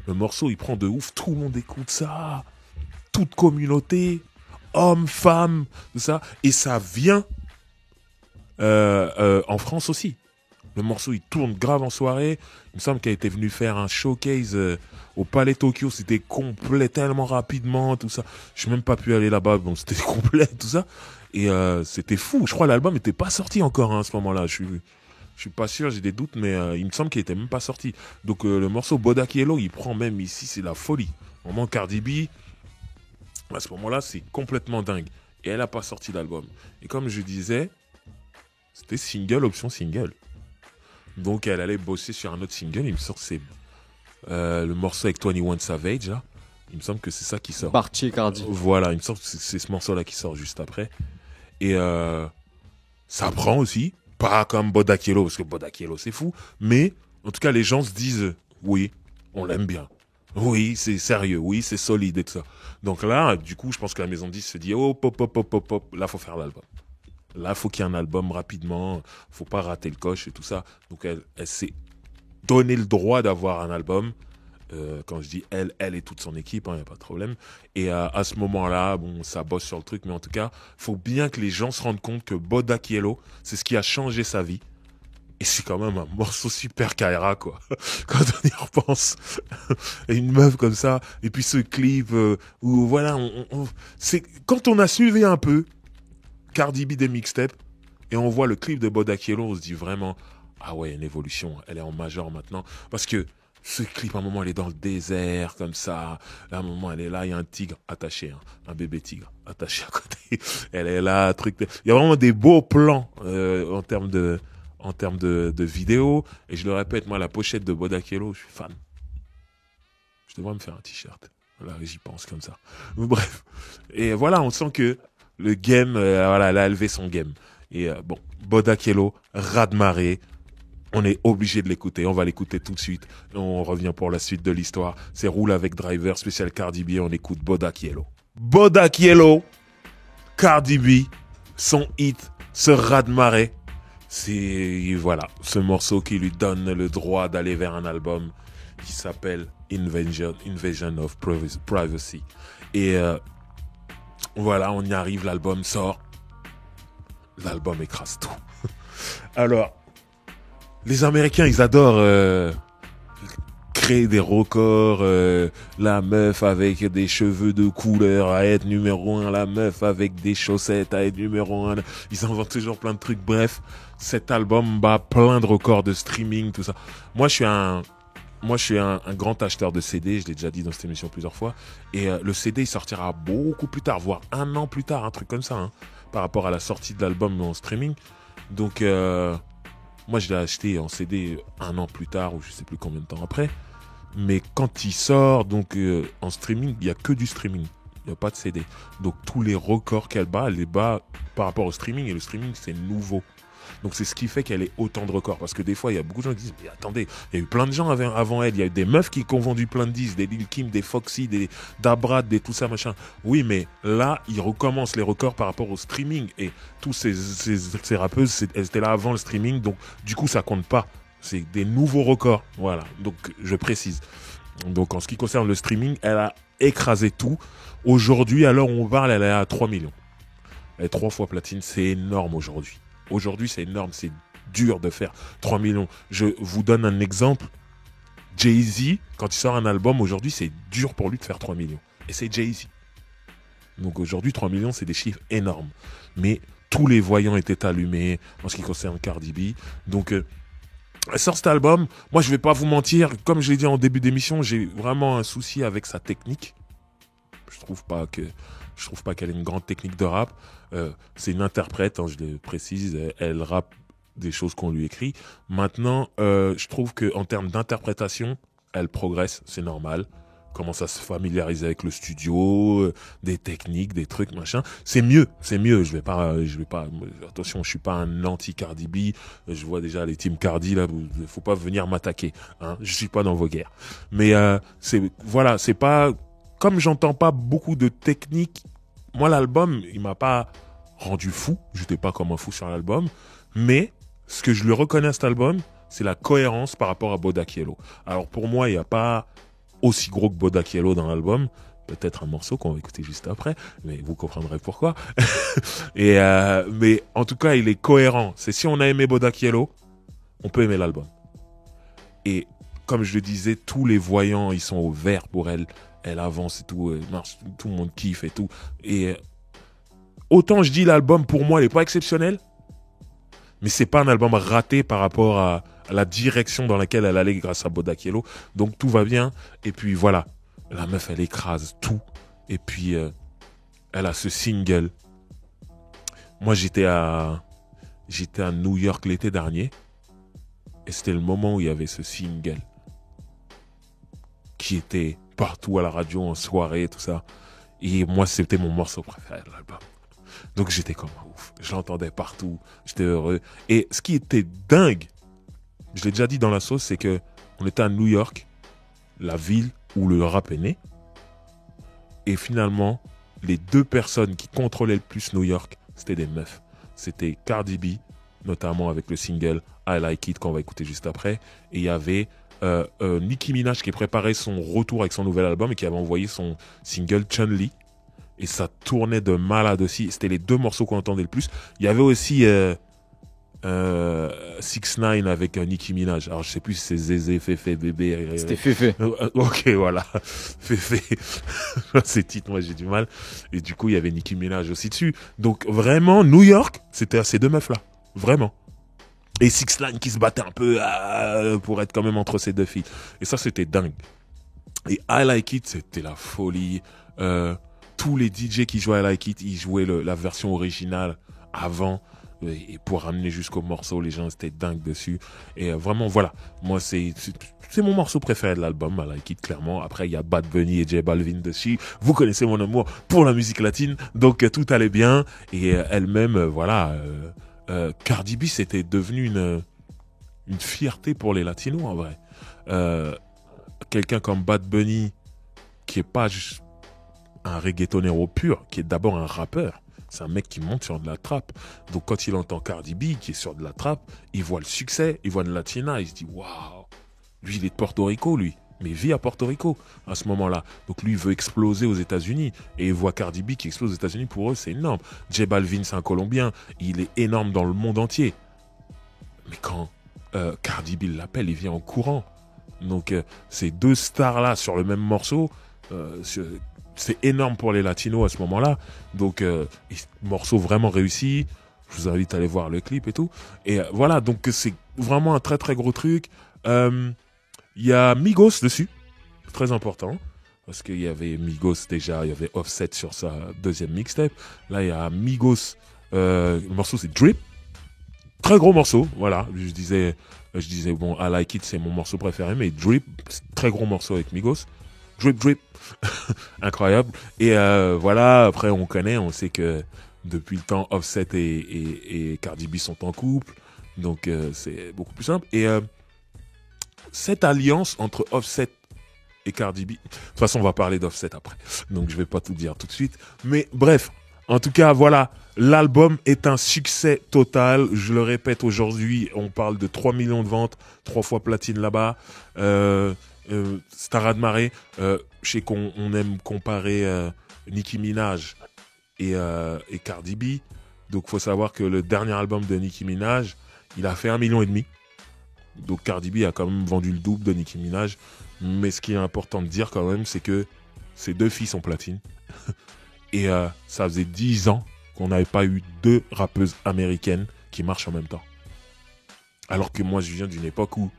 le morceau il prend de ouf, tout le monde écoute ça, toute communauté, hommes, femmes, tout ça, et ça vient en France aussi. Le morceau il tourne grave en soirée, il me semble qu'elle était venue faire un showcase au Palais Tokyo, c'était complet tellement rapidement, tout ça, je suis même pas pu aller là-bas, bon c'était complet, tout ça, et c'était fou, je crois l'album n'était pas sorti encore hein, à ce moment-là, je suis pas sûr, j'ai des doutes, mais il me semble qu'il était même pas sorti. Donc le morceau Bodak Yellow, il prend même ici, c'est la folie. Vraiment Cardi B, à ce moment-là, c'est complètement dingue. Et elle a pas sorti l'album. Et comme je disais, c'était single, option single. Donc elle allait bosser sur un autre single, il me semble que c'est le morceau avec 21 Savage, là. Il me semble que c'est ça qui sort. Parti Cardi. Voilà, il me semble que c'est ce morceau-là qui sort juste après. Et ça prend aussi. Pas comme Bodak Yellow, parce que Bodak Yellow c'est fou, mais en tout cas les gens se disent oui, on l'aime bien, oui c'est sérieux, oui c'est solide et tout ça. Donc là, du coup, je pense que la maison de disques se dit oh pop pop pop pop pop, là faut faire l'album. Là faut qu'il y ait un album rapidement, faut pas rater le coche et tout ça. Donc elle s'est donné le droit d'avoir un album. Quand je dis elle et toute son équipe, y a pas de problème. Et à ce moment-là, bon, ça bosse sur le truc, mais en tout cas, faut bien que les gens se rendent compte que Bodak Yellow, c'est ce qui a changé sa vie. Et c'est quand même un morceau super Kaira, quoi. Quand on y repense. Et une meuf comme ça, et puis ce clip où voilà, c'est quand on a suivi un peu Cardi B des mixtapes et on voit le clip de Bodak Yellow, on se dit vraiment ah ouais, une évolution, elle est en major maintenant, parce que ce clip, à un moment, elle est dans le désert, comme ça. À un moment, elle est là, il y a un tigre attaché, hein, un bébé tigre attaché à côté. Elle est là, truc. Il y a vraiment des beaux plans en termes de vidéo. Et je le répète, moi, la pochette de Bodak Yellow, je suis fan. Je devrais me faire un t-shirt. Là, j'y pense comme ça. Bref. Et voilà, on sent que le game, voilà, elle a élevé son game. Et bon, Bodak Yellow, raz de marée. On est obligé de l'écouter, on va l'écouter tout de suite. On revient pour la suite de l'histoire. C'est Roule avec Driver, spécial Cardi B, on écoute Bodak Yellow. Bodak Yellow, Cardi B, son hit, ce raz-de-marée. C'est, voilà, ce morceau qui lui donne le droit d'aller vers un album qui s'appelle Invasion of Privacy. Et voilà, on y arrive, l'album sort. L'album écrase tout. Alors, les Américains, ils adorent créer des records. La meuf avec des cheveux de couleur à être numéro 1. La meuf avec des chaussettes à être numéro 1. Ils inventent toujours plein de trucs. Bref, cet album bat plein de records de streaming, tout ça. Moi, je suis un grand acheteur de CD. Je l'ai déjà dit dans cette émission plusieurs fois. Et le CD, il sortira beaucoup plus tard, voire 1 an plus tard, un truc comme ça, hein, par rapport à la sortie de l'album en streaming. Donc... moi, je l'ai acheté en CD 1 an plus tard, ou je sais plus combien de temps après. Mais quand il sort, donc en streaming, il n'y a que du streaming. Il n'y a pas de CD. Donc tous les records qu'elle bat, elle les bat par rapport au streaming. Et le streaming, c'est nouveau. Donc c'est ce qui fait qu'elle ait autant de records. Parce que des fois, il y a beaucoup de gens qui disent, mais attendez, il y a eu plein de gens avant elle. Il y a eu des meufs qui ont vendu plein de disques, des Lil Kim, des Foxy, des Dabrad, des tout ça, machin. Oui, mais là, ils recommencent les records par rapport au streaming. Et tous ces rappeuses, elles étaient là avant le streaming. Donc, du coup, ça compte pas. C'est des nouveaux records. Voilà. Donc, je précise. Donc, en ce qui concerne le streaming, elle a écrasé tout. Aujourd'hui, à l'heure où on parle, elle est à 3 millions. Elle est 3 fois platine. C'est énorme aujourd'hui. Aujourd'hui, c'est énorme. C'est dur de faire 3 millions. Je vous donne un exemple. Jay-Z, quand il sort un album, aujourd'hui, c'est dur pour lui de faire 3 millions. Et c'est Jay-Z. Donc aujourd'hui, 3 millions, c'est des chiffres énormes. Mais tous les voyants étaient allumés en ce qui concerne Cardi B. Donc, elle sort cet album. Moi, je vais pas vous mentir. Comme je l'ai dit en début d'émission, j'ai vraiment un souci avec sa technique. Je trouve pas qu'elle ait une grande technique de rap. C'est une interprète, hein, je le précise. Elle rappe des choses qu'on lui écrit. Maintenant, je trouve que en termes d'interprétation, elle progresse, c'est normal. Commence à se familiariser avec le studio, des techniques, des trucs, machin. C'est mieux. Je vais pas, attention, je suis pas un anti-Cardi B. Je vois déjà les teams Cardi, là, faut pas venir m'attaquer, hein. Je suis pas dans vos guerres. Mais, c'est pas, comme j'entends pas beaucoup de techniques, moi, l'album, il m'a pas rendu fou. J'étais pas comme un fou sur l'album. Mais, ce que je lui reconnais à cet album, c'est la cohérence par rapport à Bodak Yellow. Alors, pour moi, il y a pas aussi gros que Bodak Yellow dans l'album, peut-être un morceau qu'on va écouter juste après, mais vous comprendrez pourquoi. Mais en tout cas, il est cohérent. C'est si on a aimé Bodak Yellow, on peut aimer l'album. Et comme je le disais, tous les voyants, ils sont au vert pour elle. Elle avance et tout, elle marche, tout le monde kiffe et tout. Et autant je dis l'album pour moi, il est pas exceptionnel, mais c'est pas un album raté par rapport à la direction dans laquelle elle allait grâce à Bodak Yellow. Donc tout va bien. Et puis voilà, la meuf, elle écrase tout. Et puis elle a ce single. Moi, j'étais à New York l'été dernier. Et c'était le moment où il y avait ce single qui était partout à la radio, en soirée, tout ça. Et moi, c'était mon morceau préféré de l'album. Donc j'étais comme un ouf. Je l'entendais partout. J'étais heureux. Et ce qui était dingue, je l'ai déjà dit dans la sauce, c'est que on était à New York, la ville où le rap est né. Et finalement, les deux personnes qui contrôlaient le plus New York, c'était des meufs. C'était Cardi B, notamment avec le single I Like It qu'on va écouter juste après. Et il y avait Nicki Minaj qui préparait son retour avec son nouvel album et qui avait envoyé son single Chun-Li. Et ça tournait de malade aussi. C'était les deux morceaux qu'on entendait le plus. Il y avait aussi 6ix9ine avec Nicki Minaj. Alors je sais plus si c'est Zézé, Féfé, Bébé. C'était Féfé. Ok, voilà. Féfé. Ces titres, moi j'ai du mal. Et du coup, il y avait Nicki Minaj aussi dessus. Donc vraiment, New York, c'était à ces deux meufs-là. Vraiment. Et 6ix9ine qui se battait un peu pour être quand même entre ces deux filles. Et ça, c'était dingue. Et I Like It, c'était la folie. Tous les DJ qui jouaient I Like It, ils jouaient la version originale avant. Et pour ramener jusqu'au morceau, les gens étaient dingues dessus. Et vraiment, voilà. Moi, c'est mon morceau préféré de l'album, I Like It, clairement. Après, il y a Bad Bunny et J Balvin dessus. Vous connaissez mon amour pour la musique latine. Donc, tout allait bien. Et elle-même, voilà, Cardi B, c'était devenu une fierté pour les latinos, en vrai. Quelqu'un comme Bad Bunny, qui est pas juste un reggaetonero pur, qui est d'abord un rappeur. C'est un mec qui monte sur de la trappe. Donc quand il entend Cardi B qui est sur de la trappe, il voit le succès, il voit une latina, il se dit waouh, lui il est de Porto Rico, lui, mais il vit à Porto Rico à ce moment-là. Donc lui il veut exploser aux États-Unis et il voit Cardi B qui explose aux États-Unis. Pour eux c'est énorme. J Balvin c'est un Colombien, il est énorme dans le monde entier. Mais quand Cardi B l'appelle, il vient en courant. Donc ces deux stars là sur le même morceau. C'est énorme pour les latinos à ce moment-là. Donc, morceau vraiment réussi. Je vous invite à aller voir le clip et tout. Et voilà, donc c'est vraiment un très très gros truc. Il y a Migos dessus. Très important. Parce qu'il y avait Migos déjà, il y avait Offset sur sa deuxième mixtape. Là, il y a Migos. Le morceau, c'est Drip. Très gros morceau, voilà. Je disais bon, I Like It, c'est mon morceau préféré. Mais Drip, très gros morceau avec Migos. Drip. Incroyable. Et voilà, après on sait que depuis le temps, Offset et Cardi B sont en couple. Donc, c'est beaucoup plus simple. Et cette alliance entre Offset et Cardi B... De toute façon, on va parler d'Offset après. Donc, je vais pas tout dire tout de suite. Mais bref, en tout cas, voilà. L'album est un succès total. Je le répète aujourd'hui, on parle de 3 millions de ventes, 3 fois platine là-bas. Starad Maré, je sais qu'on aime comparer Nicki Minaj et Cardi B. Donc, faut savoir que le dernier album de Nicki Minaj, il a fait 1,5 million. Donc, Cardi B a quand même vendu le double de Nicki Minaj. Mais ce qui est important de dire quand même, c'est que ces deux filles sont platine. Et ça faisait 10 ans qu'on n'avait pas eu 2 rappeuses américaines qui marchent en même temps. Alors que moi, je viens d'une époque où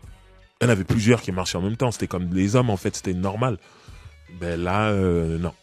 il y en avait plusieurs qui marchaient en même temps. C'était comme les hommes, en fait, c'était normal. Ben là, non.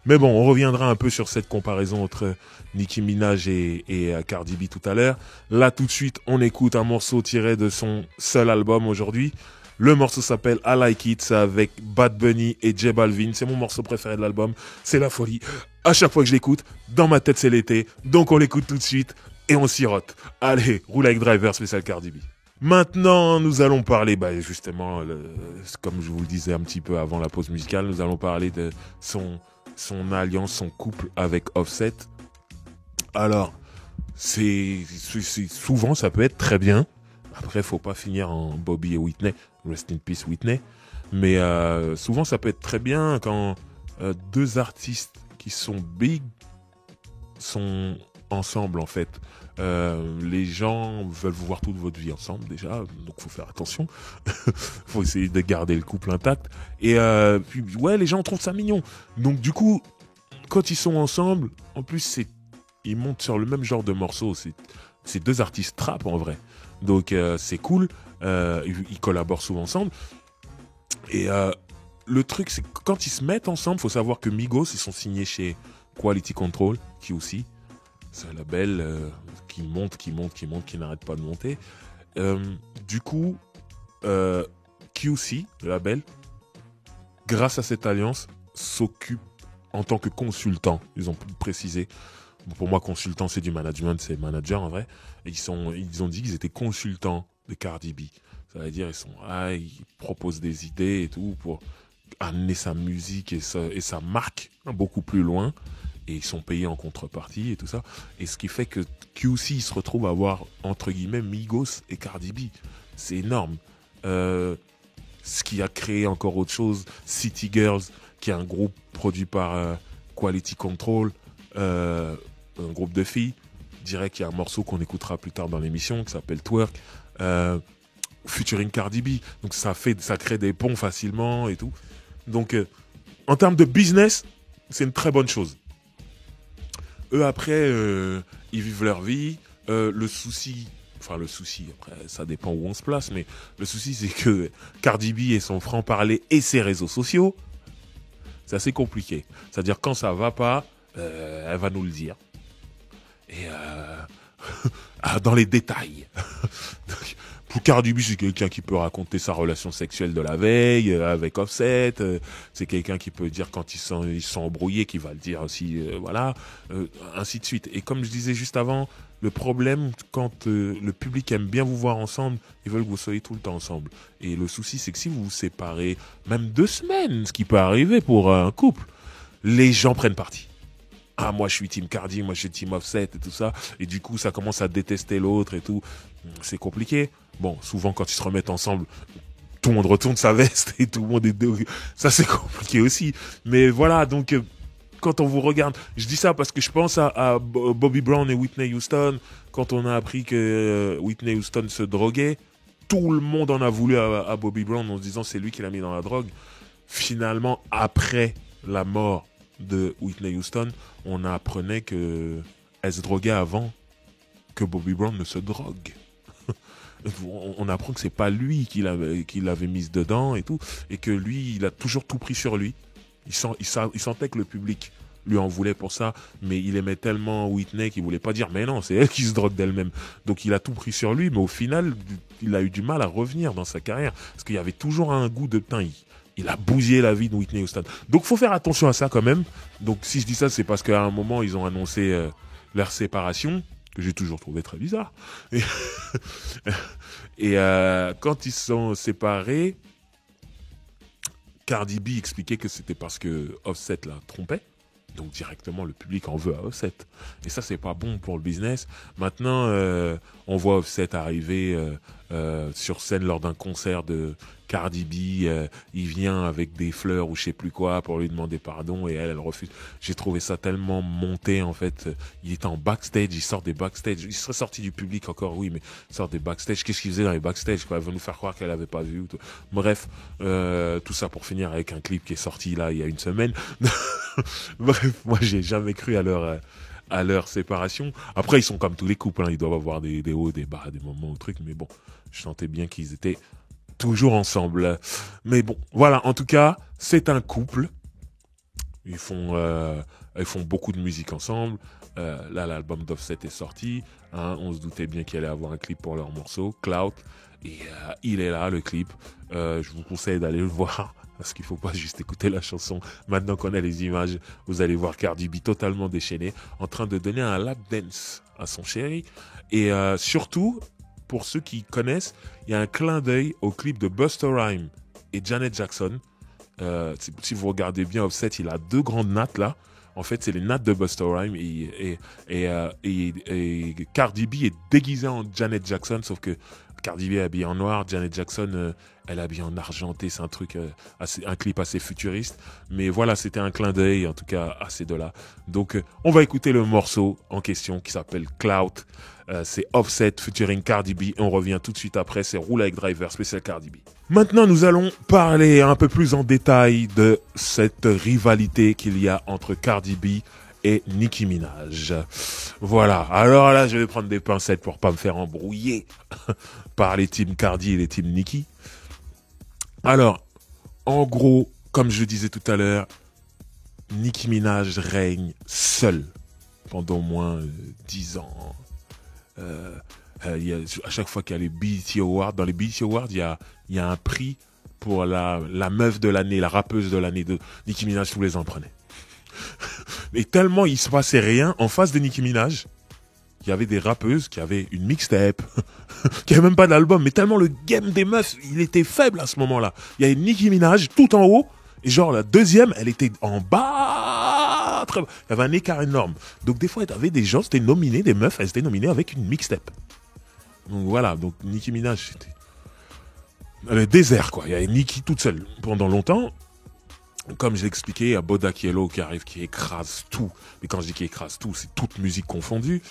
Mais bon, on reviendra un peu sur cette comparaison entre Nicki Minaj et Cardi B tout à l'heure. Là, tout de suite, on écoute un morceau tiré de son seul album aujourd'hui. Le morceau s'appelle I Like It, c'est avec Bad Bunny et J Balvin. C'est mon morceau préféré de l'album, c'est la folie. À chaque fois que je l'écoute, dans ma tête c'est l'été, donc on l'écoute tout de suite et on sirote. Allez, roule avec Driver spécial Cardi B. Maintenant, nous allons parler, justement, comme je vous le disais un petit peu avant la pause musicale, nous allons parler de son alliance, son couple avec Offset. Alors, c'est souvent ça peut être très bien. Après, faut pas finir en Bobby et Whitney. Rest in peace Whitney. Mais souvent, ça peut être très bien quand 2 artistes qui sont big sont ensemble, en fait. Les gens veulent vous voir toute votre vie ensemble, déjà. Donc, faut faire attention. Faut essayer de garder le couple intact. Et puis, ouais, les gens trouvent ça mignon. Donc, du coup, quand ils sont ensemble, en plus, ils montent sur le même genre de morceaux. C'est 2 artistes trap, en vrai. Donc c'est cool, ils collaborent souvent ensemble. Et le truc, c'est que quand ils se mettent ensemble, faut savoir que Migos, ils sont signés chez Quality Control, qui aussi, c'est un label qui monte, qui n'arrête pas de monter. Du coup, QC, le label, grâce à cette alliance, s'occupe en tant que consultant, ils ont précisé. Pour moi, consultant, c'est du management, c'est manager en vrai. Et ils ont dit qu'ils étaient consultants de Cardi B. Ça veut dire, ils proposent des idées et tout pour amener sa musique et sa marque beaucoup plus loin. Et ils sont payés en contrepartie et tout ça. Et ce qui fait que QC se retrouve à avoir, entre guillemets, Migos et Cardi B. C'est énorme. Ce qui a créé encore autre chose, City Girls, qui est un groupe produit par Quality Control, un groupe de filles. Je dirais qu'il y a un morceau qu'on écoutera plus tard dans l'émission qui s'appelle Twerk, featuring Cardi B. Donc ça crée des ponts facilement et tout. Donc en termes de business, c'est une très bonne chose. Eux après, ils vivent leur vie. Le souci, après ça dépend où on se place, mais le souci c'est que Cardi B et son franc-parler et ses réseaux sociaux, c'est assez compliqué. C'est-à-dire quand ça va pas, elle va nous le dire. Et dans les détails. Pour Cardi B, c'est quelqu'un qui peut raconter sa relation sexuelle de la veille avec Offset. C'est quelqu'un qui peut dire quand ils sont embrouillés, qui va le dire aussi, voilà, ainsi de suite. Et comme je disais juste avant, le problème, quand le public aime bien vous voir ensemble, ils veulent que vous soyez tout le temps ensemble. Et le souci, c'est que si vous vous séparez, même 2 semaines, ce qui peut arriver pour un couple, les gens prennent parti. Ah, moi je suis team Cardi, moi je suis team Offset et tout ça. Et du coup, ça commence à détester l'autre et tout. C'est compliqué. Bon, souvent quand ils se remettent ensemble, tout le monde retourne sa veste et tout le monde est... Ça c'est compliqué aussi. Mais voilà, donc quand on vous regarde, je dis ça parce que je pense à Bobby Brown et Whitney Houston. Quand on a appris que Whitney Houston se droguait, tout le monde en a voulu à Bobby Brown en se disant c'est lui qui l'a mis dans la drogue. Finalement, après la mort de Whitney Houston, on apprenait que elle se droguait avant que Bobby Brown ne se drogue. On apprend que c'est pas lui qui l'avait mise dedans et tout, et que lui, il a toujours tout pris sur lui. Il sentait que le public lui en voulait pour ça, mais il aimait tellement Whitney qu'il voulait pas dire mais non, c'est elle qui se drogue d'elle-même. Donc il a tout pris sur lui, mais au final, il a eu du mal à revenir dans sa carrière, parce qu'il y avait toujours un goût de pain. Il a bousillé la vie de Whitney Houston. Donc faut faire attention à ça quand même. Donc si je dis ça, c'est parce qu'à un moment ils ont annoncé leur séparation, que j'ai toujours trouvé très bizarre. Et, quand ils se sont séparés, Cardi B expliquait que c'était parce que Offset la trompait. Donc directement, le public en veut à Offset. Et ça, c'est pas bon pour le business. Maintenant, on voit Offset arriver sur scène lors d'un concert de Cardi B. Il vient avec des fleurs ou je sais plus quoi pour lui demander pardon et elle refuse. J'ai trouvé ça tellement monté, en fait. Il est en backstage, il sort des backstage. Il serait sorti du public encore, oui, mais il sort des backstage. Qu'est-ce qu'il faisait dans les backstage, quoi? Elle veut nous faire croire qu'elle avait pas vu. Tout. Bref, tout ça pour finir avec un clip qui est sorti là il y a une semaine. Bref, moi j'ai jamais cru à leur séparation. Après, ils sont comme tous les couples, hein. Ils doivent avoir des hauts, des bas, des moments, des trucs, mais bon, je sentais bien qu'ils étaient toujours ensemble. Mais bon, voilà, en tout cas, c'est un couple. Ils font beaucoup de musique ensemble. Là, l'album d'Offset est sorti. Hein, on se doutait bien qu'il allait avoir un clip pour leur morceau, Clout. Et il est là, le clip. Je vous conseille d'aller le voir. Parce qu'il faut pas juste écouter la chanson. Maintenant qu'on a les images, vous allez voir Cardi B totalement déchaînée, en train de donner un lap dance à son chéri. Et surtout, pour ceux qui connaissent, il y a un clin d'œil au clip de Busta Rhymes et Janet Jackson. Si vous regardez bien Offset, il a 2 grandes nattes là. En fait, c'est les nattes de Busta Rhymes et Cardi B est déguisée en Janet Jackson, sauf que Cardi B est habillée en noir, Janet Jackson elle est habillée en argenté, c'est un truc un clip assez futuriste, mais voilà, c'était un clin d'œil en tout cas à ces deux-là. Donc on va écouter le morceau en question qui s'appelle Clout. C'est Offset featuring Cardi B et on revient tout de suite après, c'est Roule avec Driver spécial Cardi B. Maintenant, nous allons parler un peu plus en détail de cette rivalité qu'il y a entre Cardi B et Nicki Minaj. Voilà. Alors là, je vais prendre des pincettes pour pas me faire embrouiller par les teams Cardi et les teams Nicki. Alors, en gros, comme je le disais tout à l'heure, Nicki Minaj règne seule pendant au moins 10 ans. À chaque fois qu'il y a les BET Awards, dans les BET Awards, il y a un prix pour la meuf de l'année, la rappeuse de l'année de Nicki Minaj, tous les ans prenait. Et tellement il se passait rien, en face de Nicki Minaj, il y avait des rappeuses qui avaient une mixtape, qui avait même pas d'album, mais tellement le game des meufs, il était faible à ce moment-là. Il y avait Nicki Minaj tout en haut, et genre la deuxième, elle était en bas, très bas. Il y avait un écart énorme. Donc des fois, il y avait des gens, c'était nominé, des meufs, elles étaient nominées avec une mixtape. Donc voilà, donc Nicki Minaj, c'était le désert, quoi. Il y avait Nicki toute seule pendant longtemps. Comme je l'ai expliqué, il y a Bodak Yellow qui arrive, qui écrase tout. Mais quand je dis qu'il écrase tout, c'est toute musique confondue.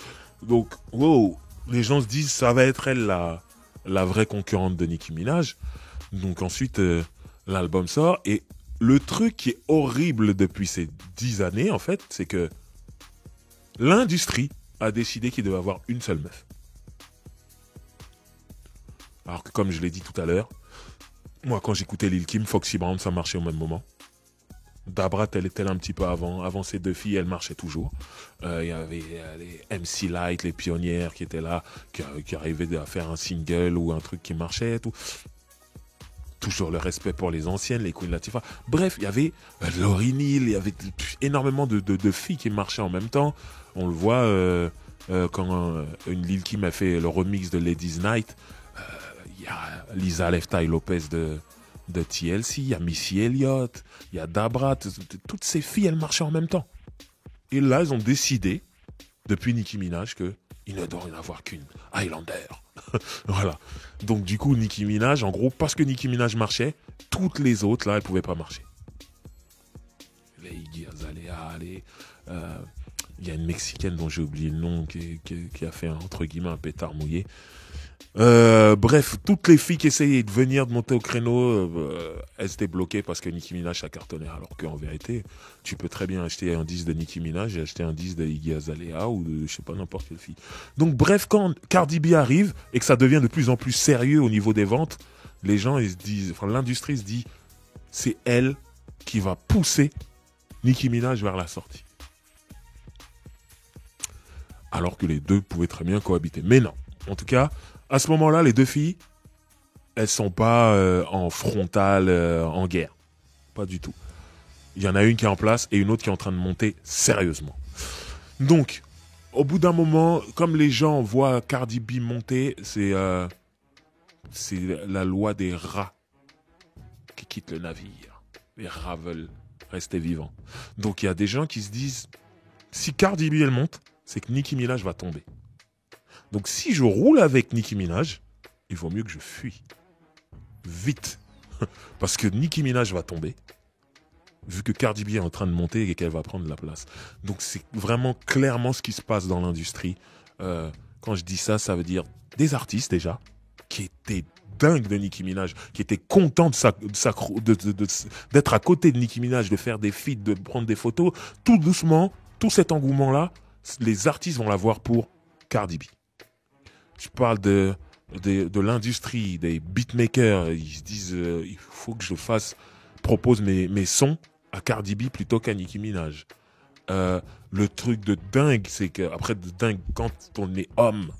Donc, wow, les gens se disent, ça va être elle la vraie concurrente de Nicki Minaj. Donc ensuite, l'album sort. Et le truc qui est horrible depuis ces 10 années, en fait, c'est que l'industrie a décidé qu'il devait avoir une seule meuf. Alors que comme je l'ai dit tout à l'heure, moi quand j'écoutais Lil Kim, Foxy Brown, ça marchait au même moment. Dabra, elle était là un petit peu avant. Avant ces deux filles, elles marchaient toujours. Il y avait les MC Light, les pionnières qui étaient là, qui arrivaient à faire un single ou un truc qui marchait, tout. Toujours le respect pour les anciennes, les Queen Latifah. Bref, il y avait Lauryn Hill, il y avait énormément de filles qui marchaient en même temps. On le voit quand une Lil Kim a fait le remix de Ladies Night. Il y a Lisa Left Eye Lopez de TLC, il y a Missy Elliott, il y a Dabra, toutes ces filles, elles marchaient en même temps. Et là, elles ont décidé, depuis Nicki Minaj, qu'il ne doit rien avoir qu'une Highlander. Voilà. Donc du coup, Nicki Minaj, en gros, parce que Nicki Minaj marchait, toutes les autres, là, elles pouvaient pas marcher. Les Iggy Azalea, il y a une Mexicaine dont j'ai oublié le nom, qui a fait, entre guillemets, un pétard mouillé. Bref, toutes les filles qui essayaient de venir de monter au créneau, elles étaient bloquées parce que Nicki Minaj a cartonné. Alors qu'en vérité, tu peux très bien acheter un disque de Nicki Minaj et acheter un disque de Iggy Azalea ou de, je sais pas, n'importe quelle fille. Donc bref, quand Cardi B arrive et que ça devient de plus en plus sérieux au niveau des ventes, les gens, ils se disent, enfin, l'industrie se dit, c'est elle qui va pousser Nicki Minaj vers la sortie. Alors que les deux pouvaient très bien cohabiter. Mais non. En tout cas, à ce moment-là, les deux filles, elles sont pas en frontale, en guerre. Pas du tout. Il y en a une qui est en place et une autre qui est en train de monter sérieusement. Donc, au bout d'un moment, comme les gens voient Cardi B monter, c'est la loi des rats qui quittent le navire. Les rats veulent rester vivants. Donc il y a des gens qui se disent, si Cardi B elle monte, c'est que Nicki Minaj va tomber. Donc si je roule avec Nicki Minaj, il vaut mieux que je fuis. Vite. Parce que Nicki Minaj va tomber. Vu que Cardi B est en train de monter et qu'elle va prendre la place. Donc c'est vraiment clairement ce qui se passe dans l'industrie. Quand je dis ça, ça veut dire des artistes déjà, qui étaient dingues de Nicki Minaj, qui étaient contents d'être à côté de Nicki Minaj, de faire des feats, de prendre des photos. Tout doucement, tout cet engouement-là, les artistes vont l'avoir pour Cardi B. Je parle de l'industrie, des beatmakers. Ils se disent, il faut que je propose mes sons à Cardi B plutôt qu'à Nicki Minaj. Le truc de dingue, c'est qu'après de dingue, quand on est homme,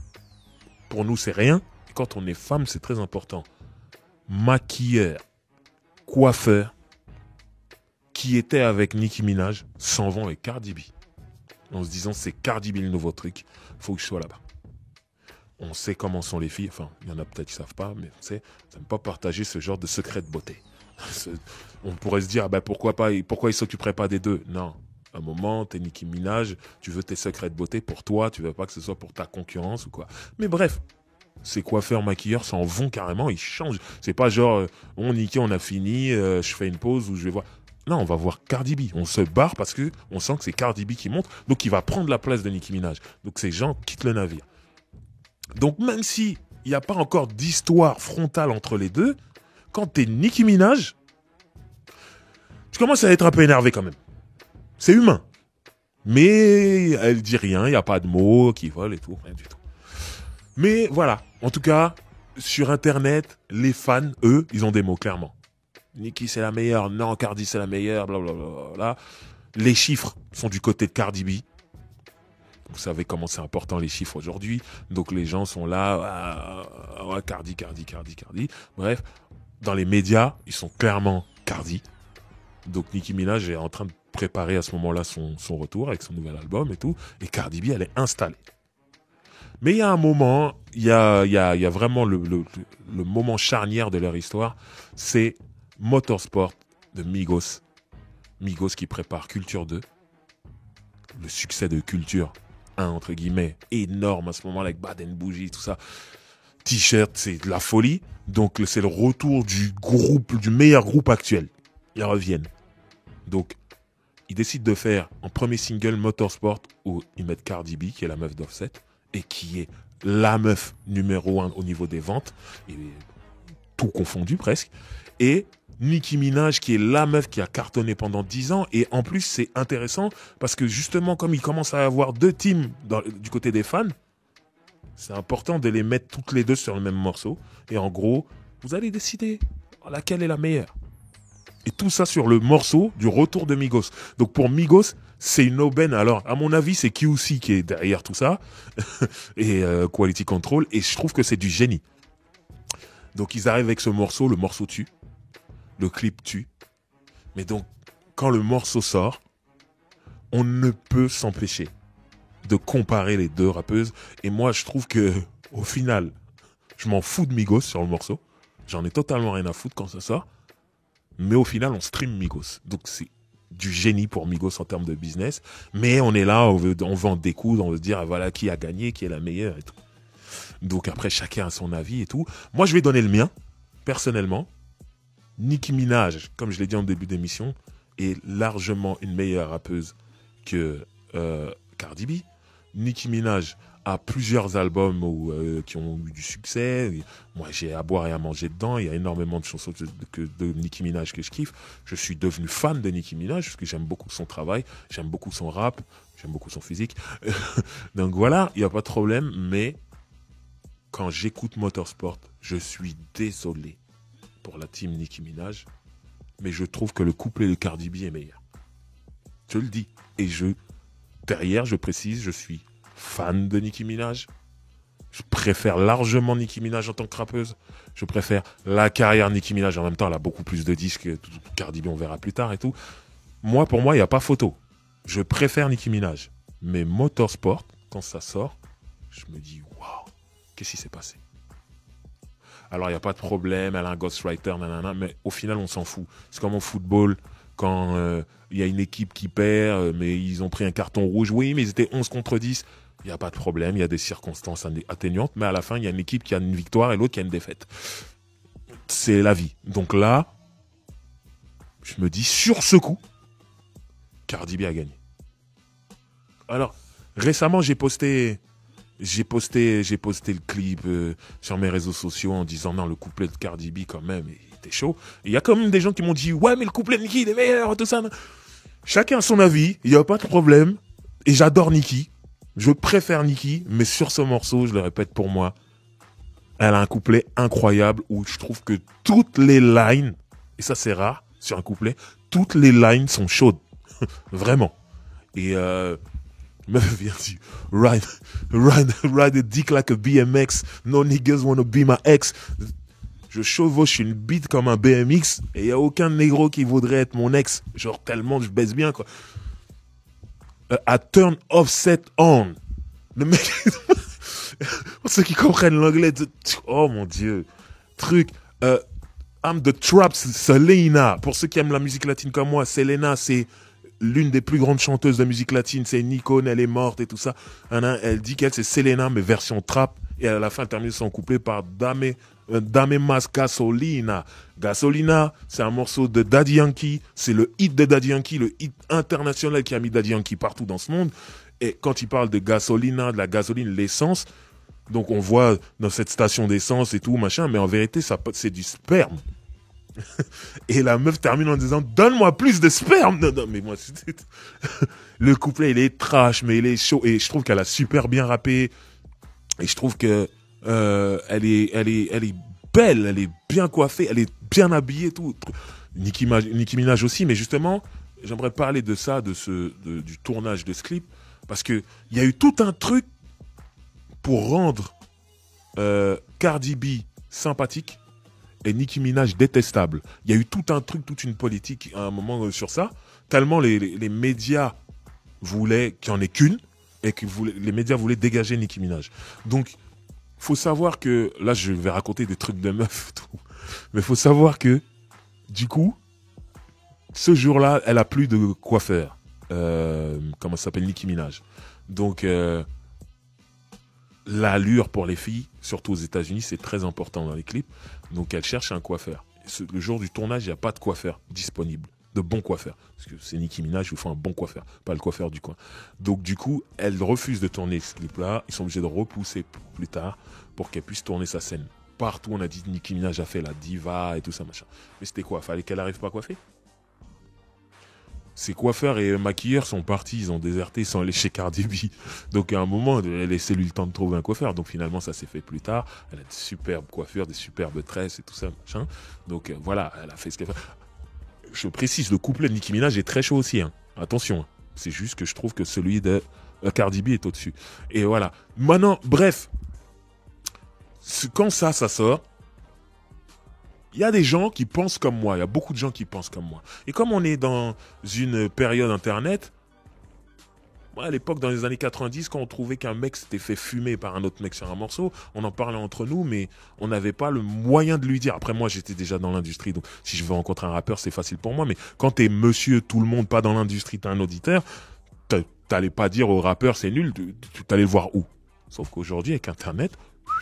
pour nous c'est rien. Quand on est femme, c'est très important. Maquilleur, coiffeur, qui était avec Nicki Minaj, s'en vont avec Cardi B. En se disant, c'est Cardi B le nouveau truc, faut que je sois là-bas. On sait comment sont les filles, enfin, il y en a peut-être qui savent pas, mais on sait, ça n'aime pas partager ce genre de secret de beauté. On pourrait se dire, ah ben pourquoi ils s'occuperaient pas des deux? Non. À un moment, t'es Nicki Minaj, tu veux tes secrets de beauté pour toi, tu veux pas que ce soit pour ta concurrence ou quoi. Mais bref, ces coiffeurs, maquilleurs s'en vont carrément, ils changent. C'est pas genre, on Nicki, on a fini, je fais une pause ou je vais voir. Non, on va voir Cardi B. On se barre parce que on sent que c'est Cardi B qui monte, donc il va prendre la place de Nicki Minaj. Donc ces gens quittent le navire. Donc même si il n'y a pas encore d'histoire frontale entre les deux, quand t'es Nicki Minaj, tu commences à être un peu énervé quand même. C'est humain. Mais elle dit rien, il n'y a pas de mots qui volent et tout, rien du tout. Mais voilà, en tout cas, sur Internet, les fans, eux, ils ont des mots clairement. Nicki c'est la meilleure, non, Cardi c'est la meilleure, blablabla. Les chiffres sont du côté de Cardi B. Vous savez comment c'est important les chiffres aujourd'hui. Donc les gens sont là, Cardi. Bref, dans les médias, ils sont clairement Cardi. Donc Nicki Minaj est en train de préparer à ce moment-là son retour avec son nouvel album et tout. Et Cardi B, elle est installée. Mais il y a un moment, il y a vraiment le moment charnière de leur histoire, c'est Motorsport de Migos. Migos qui prépare Culture 2. Le succès de Culture 1, entre guillemets, énorme à ce moment-là avec Bad and Bougie, tout ça. T-shirt, c'est de la folie. Donc c'est le retour du meilleur groupe actuel. Ils reviennent. Donc, ils décident de faire en premier single Motorsport où ils mettent Cardi B, qui est la meuf d'Offset, et qui est la meuf numéro 1 au niveau des ventes, et tout confondu presque, et Nicki Minaj qui est la meuf qui a cartonné pendant 10 ans, et en plus c'est intéressant parce que justement comme il commence à avoir deux teams du côté des fans, c'est important de les mettre toutes les deux sur le même morceau, et en gros, vous allez décider laquelle est la meilleure. Et tout ça sur le morceau du retour de Migos. Donc pour Migos, c'est une aubaine. Alors, à mon avis, c'est QC qui est derrière tout ça. Et Quality Control. Et je trouve que c'est du génie. Donc ils arrivent avec ce morceau. Le morceau tue. Le clip tue. Mais donc, quand le morceau sort, on ne peut s'empêcher de comparer les deux rappeuses. Et moi, je trouve que au final, je m'en fous de Migos sur le morceau. J'en ai totalement rien à foutre quand ça sort. Mais au final, on stream Migos. Donc, c'est du génie pour Migos en termes de business. Mais on est là, on veut en découdre, on veut dire, voilà, qui a gagné, qui est la meilleure et tout. Donc, après, chacun a son avis et tout. Moi, je vais donner le mien, personnellement. Nicki Minaj, comme je l'ai dit en début d'émission, est largement une meilleure rappeuse que Cardi B. Nicki Minaj a plusieurs albums qui ont eu du succès. Moi, j'ai à boire et à manger dedans. Il y a énormément de chansons de Nicki Minaj que je kiffe. Je suis devenu fan de Nicki Minaj parce que j'aime beaucoup son travail, j'aime beaucoup son rap, j'aime beaucoup son physique. Donc voilà, il n'y a pas de problème. Mais quand j'écoute Motorsport, je suis désolé pour la team Nicki Minaj, mais je trouve que le couplet de Cardi B est meilleur. Je le dis. Et derrière, je précise, je suis fan de Nicki Minaj. Je préfère largement Nicki Minaj en tant que rappeuse. Je préfère la carrière Nicki Minaj. En même temps, elle a beaucoup plus de disques. Cardi B, on verra plus tard et tout. Pour moi, il n'y a pas photo. Je préfère Nicki Minaj. Mais Motorsport, quand ça sort, je me dis, waouh, qu'est-ce qui s'est passé? Alors, il n'y a pas de problème, elle a un ghostwriter, nanana, mais au final, on s'en fout. C'est comme au football, quand il y a une équipe qui perd, mais ils ont pris un carton rouge. Oui, mais ils étaient 11 contre 10. Il n'y a pas de problème, il y a des circonstances atténuantes, mais à la fin, il y a une équipe qui a une victoire et l'autre qui a une défaite. C'est la vie. Donc là, je me dis, sur ce coup, Cardi B a gagné. Alors, récemment, j'ai posté le clip sur mes réseaux sociaux en disant non, le couplet de Cardi B quand même, il était chaud. Il y a quand même des gens qui m'ont dit ouais, mais le couplet de Nicki il est meilleur, tout ça. Chacun a son avis, il n'y a pas de problème. Et j'adore Nicki. Je préfère Nicki, mais sur ce morceau, je le répète pour moi, elle a un couplet incroyable où je trouve que toutes les lines, et ça c'est rare sur un couplet, toutes les lines sont chaudes. Vraiment. Et meuf vient dire ride a dick like a BMX, no niggas wanna be my ex. Je chevauche une bite comme un BMX et il y a aucun négro qui voudrait être mon ex. Genre tellement je baisse bien quoi. I turn offset on. Le mec pour ceux qui comprennent l'anglais, oh mon dieu. Truc I'm the Traps Selena. Pour ceux qui aiment la musique latine comme moi, Selena c'est l'une des plus grandes chanteuses de musique latine, c'est une icône, elle est morte et tout ça. Elle dit qu'elle c'est Selena mais version trap et à la fin elle termine son couplet par Dame Mas Gasolina. Gasolina, c'est un morceau de Daddy Yankee, c'est le hit de Daddy Yankee, le hit international qui a mis Daddy Yankee partout dans ce monde. Et quand il parle de gasolina, de la gasoline, l'essence, donc on voit dans cette station d'essence et tout machin, mais en vérité ça c'est du sperme. Et la meuf termine en disant donne-moi plus de sperme. Non, mais moi le couplet il est trash mais il est chaud et je trouve qu'elle a super bien rappé et je trouve que elle est belle, elle est bien coiffée, elle est bien habillée tout. Nicki Minaj aussi, mais justement j'aimerais parler de ça, du tournage de ce clip parce que il y a eu tout un truc pour rendre Cardi B sympathique et Nicki Minaj détestable. Il y a eu tout un truc, toute une politique à un moment sur ça, tellement les médias voulaient qu'il n'y en ait qu'une, et que les médias voulaient dégager Nicki Minaj. Donc, faut savoir que, là je vais raconter des trucs de meuf, tout, mais faut savoir que, du coup, ce jour-là, elle a plus de coiffeur. Comment ça s'appelle, Nicki Minaj. Donc, l'allure pour les filles, surtout aux États-Unis, c'est très important dans les clips. Donc elle cherche un coiffeur. Le jour du tournage, il n'y a pas de coiffeur disponible, de bon coiffeur. Parce que c'est Nicki Minaj, il faut un bon coiffeur, pas le coiffeur du coin. Donc du coup, elle refuse de tourner ce clip-là. Ils sont obligés de repousser plus tard pour qu'elle puisse tourner sa scène. Partout, on a dit Nicki Minaj a fait la diva et tout ça, machin. Mais c'était quoi? Fallait qu'elle arrive pas coiffée? Ses coiffeurs et maquilleurs sont partis, ils ont déserté, ils sont allés chez Cardi B. Donc à un moment, elle a laissé lui le temps de trouver un coiffeur. Donc finalement, ça s'est fait plus tard. Elle a de superbes coiffures, des superbes tresses et tout ça, machin. Donc voilà, elle a fait ce qu'elle fait. Je précise, le couplet de Nicki Minaj est très chaud aussi. Hein. Attention, hein. C'est juste que je trouve que celui de Cardi B est au-dessus. Et voilà. Maintenant, bref, quand ça sort, il y a des gens qui pensent comme moi, il y a beaucoup de gens qui pensent comme moi. Et comme on est dans une période internet, moi à l'époque dans les années 90, quand on trouvait qu'un mec s'était fait fumer par un autre mec sur un morceau, on en parlait entre nous, mais on n'avait pas le moyen de lui dire. Après moi j'étais déjà dans l'industrie, donc si je veux rencontrer un rappeur c'est facile pour moi, mais quand t'es monsieur tout le monde, pas dans l'industrie, t'es un auditeur, t'allais pas dire au rappeur c'est nul, tu t'allais le voir où? Sauf qu'aujourd'hui avec internet,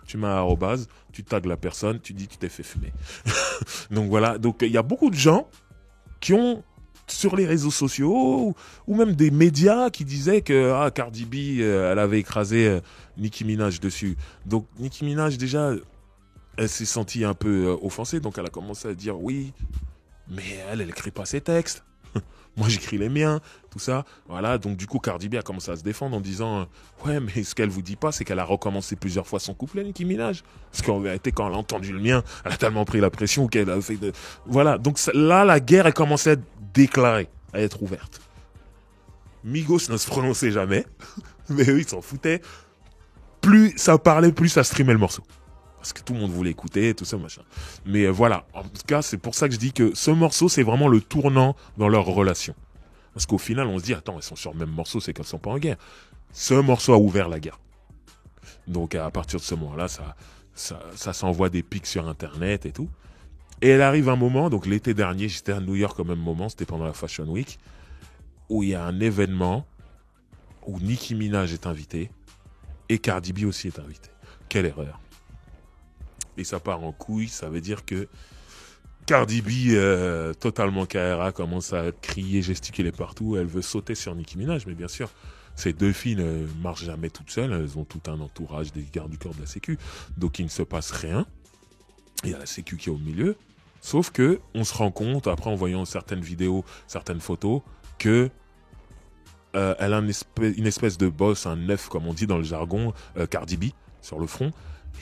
tu mets un arrobase, tu tags la personne, tu dis que tu t'es fait fumer. Donc voilà, donc il y a beaucoup de gens qui ont sur les réseaux sociaux ou même des médias qui disaient que Cardi B elle avait écrasé Nicki Minaj dessus. Donc Nicki Minaj déjà elle s'est sentie un peu offensée, donc elle a commencé à dire oui, mais elle écrit pas ses textes. Moi j'écris les miens, tout ça. Voilà, donc du coup Cardi B a commencé à se défendre en disant ouais, mais ce qu'elle vous dit pas, c'est qu'elle a recommencé plusieurs fois son couplet, Nicki Minaj. Parce qu'en vérité, quand elle a entendu le mien, elle a tellement pris la pression qu'elle a fait de... Voilà, donc là la guerre elle commençait à être déclarée, à être ouverte. Migos ne se prononçait jamais, mais eux ils s'en foutaient. Plus ça parlait, plus ça streamait le morceau. Parce que tout le monde voulait écouter, tout ça, machin. Mais voilà, en tout cas, c'est pour ça que je dis que ce morceau, c'est vraiment le tournant dans leur relation. Parce qu'au final, on se dit, attends, elles sont sur le même morceau, c'est qu'elles sont pas en guerre. Ce morceau a ouvert la guerre. Donc à partir de ce moment-là, ça s'envoie des pics sur Internet et tout. Et elle arrive un moment, donc l'été dernier, j'étais à New York au même moment, c'était pendant la Fashion Week, où il y a un événement où Nicki Minaj est invitée et Cardi B aussi est invitée. Quelle erreur. Et ça part en couille, ça veut dire que Cardi B, totalement KRA, commence à crier, gesticuler partout, elle veut sauter sur Nicki Minaj, mais bien sûr, ces deux filles ne marchent jamais toutes seules, elles ont tout un entourage des gardes du corps de la Sécu, donc il ne se passe rien, il y a la Sécu qui est au milieu, sauf que on se rend compte, après en voyant certaines vidéos, certaines photos, que elle a une espèce de boss, un œuf comme on dit dans le jargon, Cardi B, sur le front,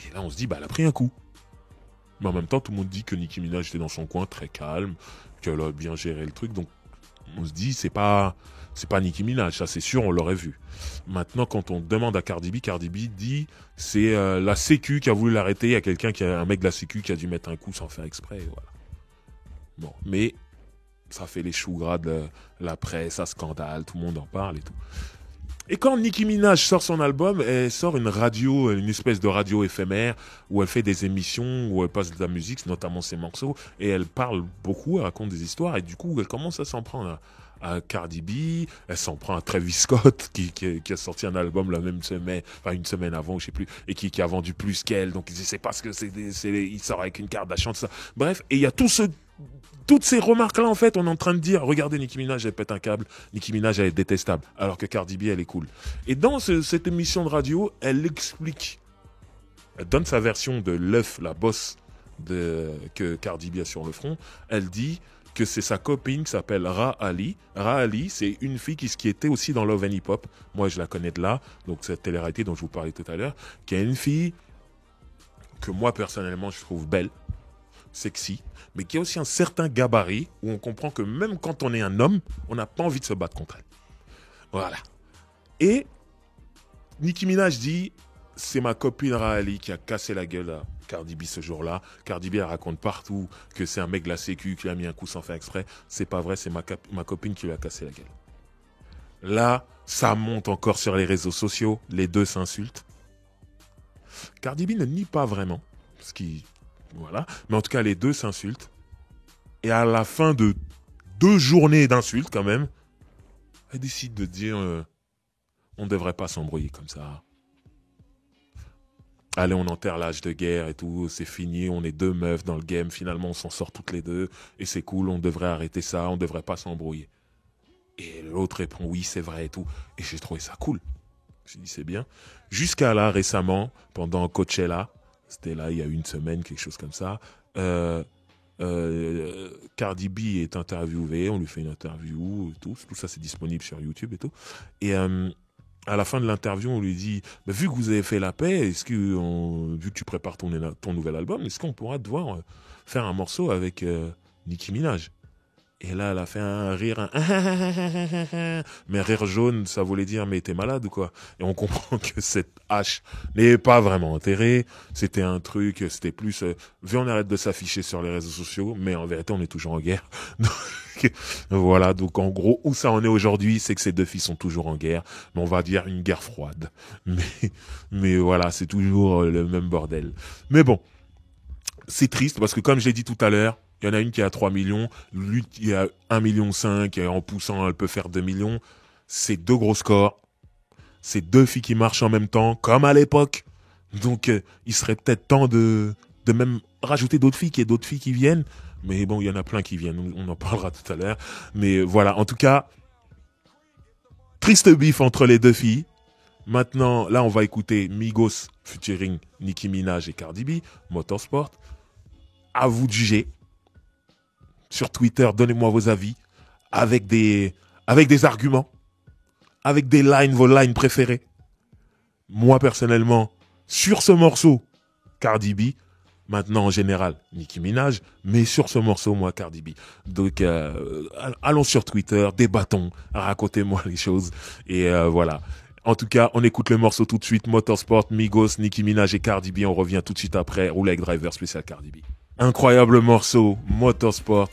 et là on se dit, bah elle a pris un coup. Mais en même temps, tout le monde dit que Nicki Minaj était dans son coin, très calme, qu'elle a bien géré le truc. Donc, on se dit, c'est pas Nicki Minaj, ça c'est sûr, on l'aurait vu. Maintenant, quand on demande à Cardi B dit, c'est la Sécu qui a voulu l'arrêter. Il y a un mec de la Sécu qui a dû mettre un coup sans faire exprès. Et voilà. Bon, mais ça fait les choux gras de la presse, ça scandale, tout le monde en parle et tout. Et quand Nicki Minaj sort son album, elle sort une radio, une espèce de radio éphémère où elle fait des émissions, où elle passe de la musique, notamment ses morceaux, et elle parle beaucoup, elle raconte des histoires, et du coup, elle commence à s'en prendre à Cardi B, elle s'en prend à Travis Scott, qui a sorti un album la même semaine, enfin une semaine avant, je sais plus, et qui a vendu plus qu'elle, donc c'est parce que il sort avec une Kardashian, tout ça. Bref, et il y a toutes ces remarques-là, en fait, on est en train de dire, regardez, Nicki Minaj, elle pète un câble, Nicki Minaj, elle est détestable, alors que Cardi B, elle est cool. Et dans cette émission de radio, elle explique, elle donne sa version de l'œuf, la bosse que Cardi B a sur le front. Elle dit que c'est sa copine qui s'appelle Ra Ali. Ra Ali, c'est une fille qui était aussi dans Love and Hip Hop. Moi, je la connais de là, donc cette télé-réalité dont je vous parlais tout à l'heure, qui est une fille que moi, personnellement, je trouve belle, sexy, mais qui a aussi un certain gabarit où on comprend que même quand on est un homme, on n'a pas envie de se battre contre elle. Voilà. Et Nicki Minaj dit, c'est ma copine Raali qui a cassé la gueule à Cardi B ce jour-là. Cardi B elle raconte partout que c'est un mec de la Sécu qui a mis un coup sans faire exprès. C'est pas vrai, c'est ma copine qui lui a cassé la gueule. Là, ça monte encore sur les réseaux sociaux, les deux s'insultent. Cardi B ne nie pas vraiment, voilà. Mais en tout cas, les deux s'insultent. Et à la fin de 2 journées d'insultes, quand même, elle décide de dire on ne devrait pas s'embrouiller comme ça. Allez, on enterre l'âge de guerre et tout, c'est fini, on est 2 meufs dans le game, finalement on s'en sort toutes les deux, et c'est cool, on devrait arrêter ça, on ne devrait pas s'embrouiller. Et l'autre répond oui, c'est vrai et tout. Et j'ai trouvé ça cool. J'ai dit c'est bien. Jusqu'à là, récemment, pendant Coachella, c'était là il y a 1 semaine, quelque chose comme ça, Cardi B est interviewée, on lui fait une interview, tout ça c'est disponible sur YouTube et tout. Et à la fin de l'interview, on lui dit vu que vous avez fait la paix, vu que tu prépares ton nouvel album, est-ce qu'on pourra devoir faire un morceau avec Nicki Minaj? Et là, elle a fait un rire, mais rire jaune, ça voulait dire, mais t'es malade ou quoi? Et on comprend que cette hache n'est pas vraiment enterrée. C'était un truc, c'était plus, vu on arrête de s'afficher sur les réseaux sociaux, mais en vérité, on est toujours en guerre. Donc, voilà, donc en gros, où ça en est aujourd'hui, c'est que ces deux filles sont toujours en guerre, mais on va dire une guerre froide. Mais voilà, c'est toujours le même bordel. Mais bon, c'est triste parce que comme je l'ai dit tout à l'heure, il y en a une qui a 3 millions, l'autre qui a 1,5 million, et en poussant, elle peut faire 2 millions. C'est 2 gros scores. C'est 2 filles qui marchent en même temps, comme à l'époque. Donc, il serait peut-être temps de même rajouter d'autres filles, qu'il y ait d'autres filles qui viennent. Mais bon, il y en a plein qui viennent, on en parlera tout à l'heure. Mais voilà, en tout cas, triste bif entre les 2 filles. Maintenant, là, on va écouter Migos featuring Nicki Minaj et Cardi B, Motorsport. À vous de juger. Sur Twitter, donnez-moi vos avis avec des arguments, avec vos lines préférées. Moi, personnellement, sur ce morceau, Cardi B, maintenant en général, Nicki Minaj, mais sur ce morceau, moi, Cardi B. Donc, allons sur Twitter, débattons, racontez-moi les choses, et voilà. En tout cas, on écoute le morceau tout de suite, Motorsport, Migos, Nicki Minaj et Cardi B, on revient tout de suite après, Roulette Driver spécial Cardi B. Incroyable morceau, Motorsport,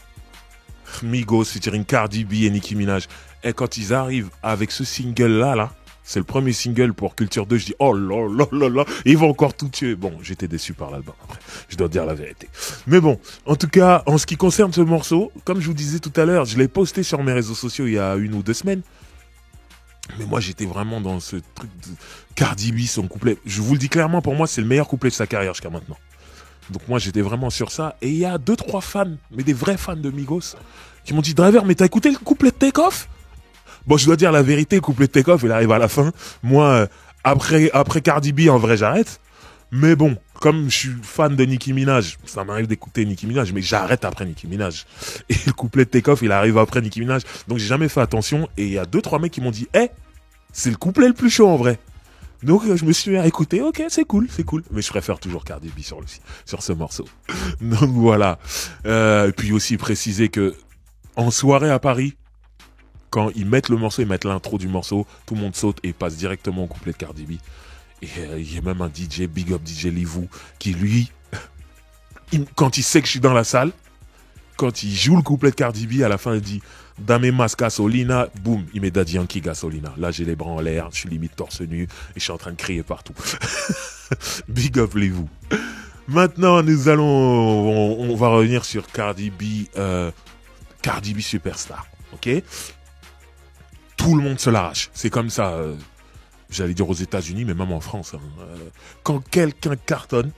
Migos featuring Cardi B et Nicki Minaj. Et quand ils arrivent avec ce single là, C'est le premier single pour Culture 2. Je dis, oh là là là là, il va encore tout tuer. Bon, j'étais déçu par l'album, après. Je dois dire la vérité. Mais bon, en tout cas, en ce qui concerne ce morceau, comme je vous disais tout à l'heure, je l'ai posté sur mes réseaux sociaux il y a 1 ou 2 semaines. Mais moi, j'étais vraiment dans ce truc de Cardi B, son couplet. Je vous le dis clairement, pour moi, c'est le meilleur couplet de sa carrière jusqu'à maintenant. Donc moi, j'étais vraiment sur ça. Et il y a 2-3 fans, mais des vrais fans de Migos, qui m'ont dit, Driver, mais t'as écouté le couplet de Take-Off? Bon, je dois dire la vérité, le couplet de Take-Off, il arrive à la fin. Moi, après Cardi B, en vrai, j'arrête. Mais bon, comme je suis fan de Nicki Minaj, ça m'arrive d'écouter Nicki Minaj, mais j'arrête après Nicki Minaj. Et le couplet de Take-Off, il arrive après Nicki Minaj. Donc j'ai jamais fait attention. Et il y a 2-3 mecs qui m'ont dit, c'est le couplet le plus chaud en vrai. Donc je me suis écouté, ok, c'est cool. Mais je préfère toujours Cardi B sur ce morceau. Donc voilà. Et puis aussi préciser que en soirée à Paris, quand ils mettent le morceau, ils mettent l'intro du morceau, tout le monde saute et passe directement au couplet de Cardi B. Et il y a même un DJ, Big Up DJ Livou, qui lui, quand il sait que je suis dans la salle, quand il joue le couplet de Cardi B, à la fin il dit Dame mas gasolina, boum, il met Daddy Yankee gasolina. Là j'ai les bras en l'air, je suis limite torse nu et je suis en train de crier partout. Big Up Livou. Maintenant on va revenir sur Cardi B Superstar, ok? Tout le monde se l'arrache, c'est comme ça. J'allais dire aux États-Unis, mais même en France. Quand quelqu'un cartonne,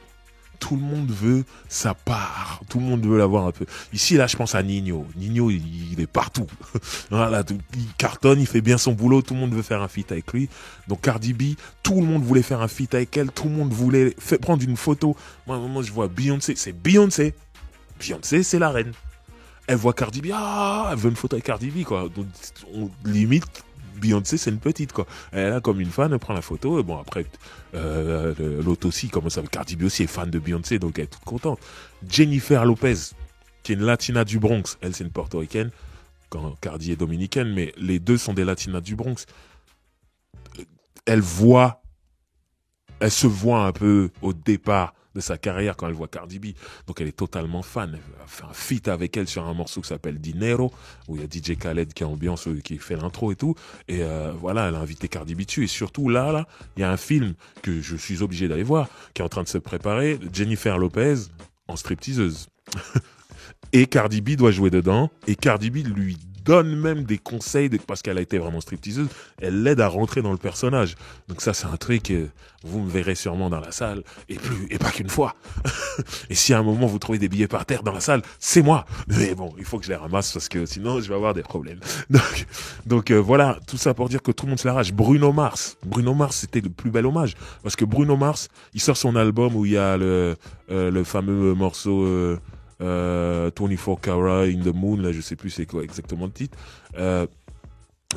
tout le monde veut sa part. Tout le monde veut l'avoir un peu. Ici, là, je pense à Nino. Nino, il est partout. Voilà, il cartonne, il fait bien son boulot. Tout le monde veut faire un feat avec lui. Donc, Cardi B, tout le monde voulait faire un feat avec elle. Tout le monde voulait prendre une photo. Moi, je vois Beyoncé. C'est Beyoncé. Beyoncé, c'est la reine. Elle voit Cardi B. Ah, elle veut une photo avec Cardi B, quoi. Donc, on limite. Beyoncé, c'est une petite, quoi. Elle est là comme une fan, elle prend la photo, et bon, après, l'autre aussi, comme ça, Cardi B aussi est fan de Beyoncé, donc elle est toute contente. Jennifer Lopez, qui est une latina du Bronx, elle, c'est une portoricaine, quand Cardi est dominicaine, mais les deux sont des latinas du Bronx. Elle se voit un peu au départ de sa carrière quand elle voit Cardi B. Donc elle est totalement fan. Elle a fait un feat avec elle sur un morceau qui s'appelle Dinero, où il y a DJ Khaled qui ambiance, qui fait l'intro et tout. Et voilà, elle a invité Cardi B dessus. Et surtout là, il y a un film que je suis obligé d'aller voir, qui est en train de se préparer. Jennifer Lopez en stripteaseuse. Et Cardi B doit jouer dedans. Et Cardi B lui donne même des conseils parce qu'elle a été vraiment stripteaseuse. Elle l'aide à rentrer dans le personnage. Donc ça, c'est un truc, vous me verrez sûrement dans la salle, et pas qu'une fois. Et si à un moment vous trouvez des billets par terre dans la salle, c'est moi. Mais bon, il faut que je les ramasse parce que sinon je vais avoir des problèmes. Donc voilà, tout ça pour dire que tout le monde se l'arrache. Bruno Mars, c'était le plus bel hommage parce que Bruno Mars, il sort son album où il y a le fameux morceau 24 Karat in the Moon, là je sais plus c'est quoi exactement le titre.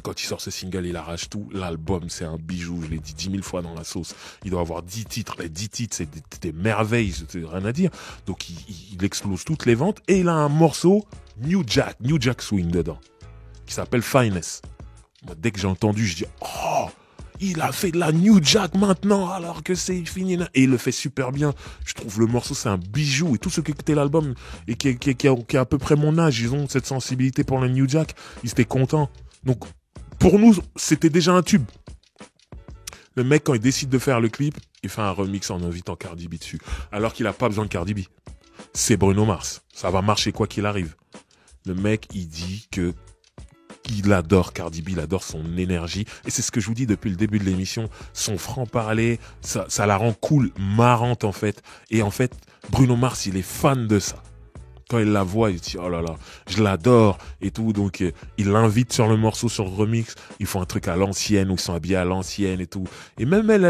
Quand il sort ce single, il arrache tout. L'album, c'est un bijou, je l'ai dit 10 000 fois dans la sauce. Il doit avoir 10 titres. Les 10 titres, c'est des merveilles, c'est rien à dire. Donc il explose toutes les ventes. Et il a un morceau New Jack Swing dedans, qui s'appelle Finesse. Moi, dès que j'ai entendu, je dis oh, il a fait de la New Jack maintenant alors que c'est fini. Et il le fait super bien. Je trouve le morceau, c'est un bijou. Et tous ceux qui écoutaient l'album et qui a à peu près mon âge, ils ont cette sensibilité pour le New Jack. Ils étaient contents. Donc, pour nous, c'était déjà un tube. Le mec, quand il décide de faire le clip, il fait un remix en invitant Cardi B dessus. Alors qu'il a pas besoin de Cardi B. C'est Bruno Mars. Ça va marcher quoi qu'il arrive. Le mec, il dit que il adore Cardi B, il adore son énergie. Et c'est ce que je vous dis depuis le début de l'émission. Son franc-parler, ça la rend cool, marrante en fait. Et en fait, Bruno Mars, il est fan de ça. Quand il la voit, il dit, oh là là, je l'adore et tout. Donc, il l'invite sur le morceau, sur le remix. Ils font un truc à l'ancienne, où ils sont habillés à l'ancienne et tout. Et même elle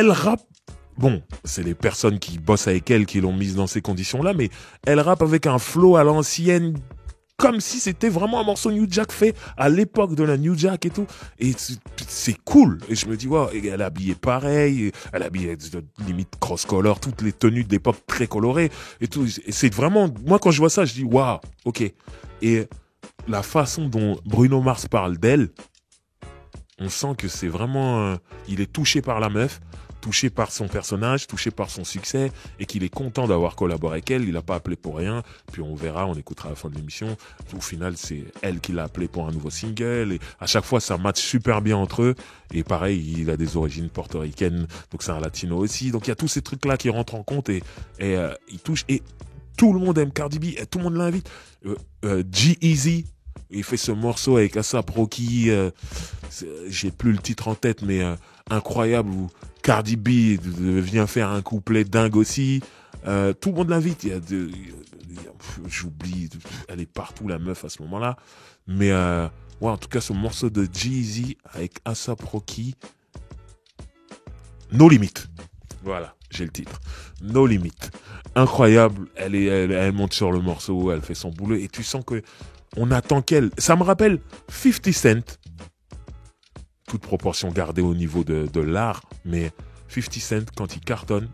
rappe. Bon, c'est les personnes qui bossent avec elle qui l'ont mise dans ces conditions-là, mais elle rappe avec un flow à l'ancienne, comme si c'était vraiment un morceau New Jack fait à l'époque de la New Jack et tout. Et c'est cool. Et je me dis, wow, elle est habillée pareil, elle est habillée limite cross-color, toutes les tenues de l'époque très colorées et tout. Et c'est vraiment, moi quand je vois ça, je dis, waouh, ok. Et la façon dont Bruno Mars parle d'elle, on sent que c'est vraiment, il est touché par la meuf. touché par son personnage, touché par son succès, et qu'il est content d'avoir collaboré avec elle. Il l'a pas appelé pour rien. Puis on verra, on écoutera à la fin de l'émission. Au final, c'est elle qui l'a appelé pour un nouveau single. Et à chaque fois, ça match super bien entre eux. Et pareil, il a des origines portoricaines, donc c'est un latino aussi. Donc il y a tous ces trucs-là qui rentrent en compte et il touche. Et tout le monde aime Cardi B, et tout le monde l'invite. G-Eazy, il fait ce morceau avec A$AP Rocky, j'ai plus le titre en tête, mais incroyable, où Cardi B vient faire un couplet dingue aussi. Tout le monde l'invite. J'oublie, elle est partout la meuf à ce moment-là. Mais ouais, en tout cas, ce morceau de G-Eazy avec A$AP Rocky, No Limit. Voilà, j'ai le titre. No Limit. Incroyable. Elle monte sur le morceau, elle fait son boulot et tu sens que on attend qu'elle. Ça me rappelle 50 Cent. Toute proportion gardée au niveau de l'art, mais 50 Cent, quand il cartonne,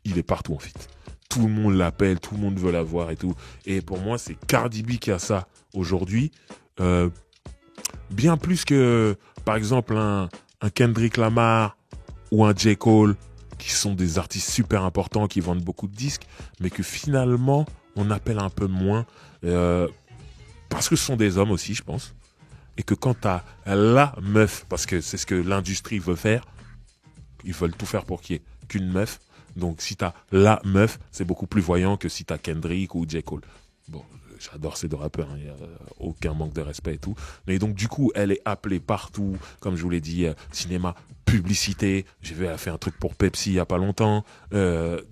il est partout en fait. Tout le monde l'appelle, tout le monde veut la voir et tout. Et pour moi, c'est Cardi B qui a ça aujourd'hui. Bien plus que, par exemple, un Kendrick Lamar ou un J. Cole, qui sont des artistes super importants, qui vendent beaucoup de disques, mais que finalement, on appelle un peu moins, parce que ce sont des hommes aussi, je pense. Et que quand t'as la meuf, parce que c'est ce que l'industrie veut faire, ils veulent tout faire pour qu'il y ait qu'une meuf. Donc si t'as la meuf, c'est beaucoup plus voyant que si t'as Kendrick ou J. Cole. Bon, j'adore ces deux rappeurs, il n'y a aucun manque de respect et tout. Mais donc du coup, elle est appelée partout, comme je vous l'ai dit, cinéma, publicité. J'ai vu, elle a fait un truc pour Pepsi il n'y a pas longtemps. Elle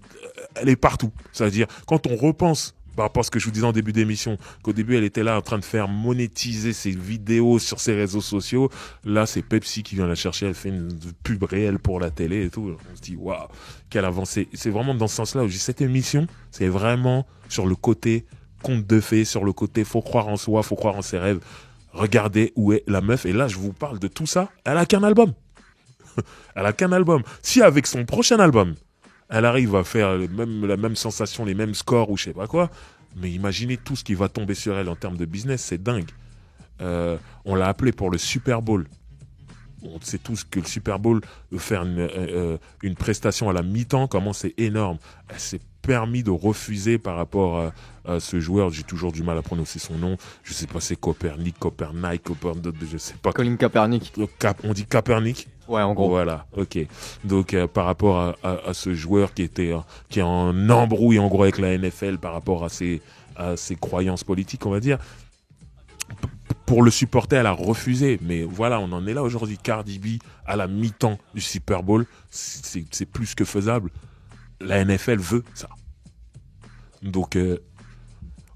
est partout. C'est-à-dire, quand on repense par rapport à ce que je vous disais en début d'émission, qu'au début elle était là en train de faire monétiser ses vidéos sur ses réseaux sociaux, là c'est Pepsi qui vient la chercher, elle fait une pub réelle pour la télé et tout. On se dit waouh, quelle avancée. C'est vraiment dans ce sens-là où j'ai cette émission, c'est vraiment sur le côté conte de fées, sur le côté faut croire en soi, faut croire en ses rêves. Regardez où est la meuf, et là je vous parle de tout ça, elle a qu'un album. Elle a qu'un album. Si avec son prochain album, elle arrive à faire la même sensation, les mêmes scores ou je sais pas quoi, mais imaginez tout ce qui va tomber sur elle en termes de business, c'est dingue. On l'a appelée pour le Super Bowl. On sait tous que le Super Bowl, faire une prestation à la mi-temps, comment c'est énorme. Elle s'est permis de refuser par rapport à ce joueur, j'ai toujours du mal à prononcer son nom, je sais pas, c'est Copernic, je sais pas. Colin Kaepernick. On dit Kaepernick. Ouais, en gros. Voilà, ok. Donc par rapport à ce joueur qui est en embrouille en gros avec la NFL par rapport à ses croyances politiques, on va dire. Pour le supporter, elle a refusé. Mais voilà, on en est là aujourd'hui. Cardi B à la mi-temps du Super Bowl, c'est plus que faisable. La NFL veut ça. Donc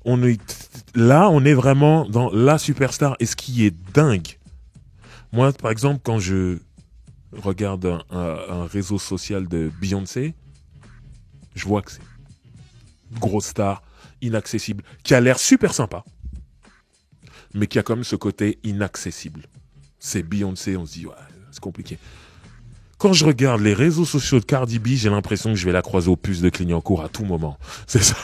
on est vraiment dans la superstar. Et ce qui est dingue, moi par exemple, quand je regarde un réseau social de Beyoncé, je vois que c'est une grosse star, inaccessible, qui a l'air super sympa, mais qui a quand même ce côté inaccessible. C'est Beyoncé, on se dit, ouais, c'est compliqué. Quand je regarde les réseaux sociaux de Cardi B, j'ai l'impression que je vais la croiser au puce de Clignancourt à tout moment. C'est ça.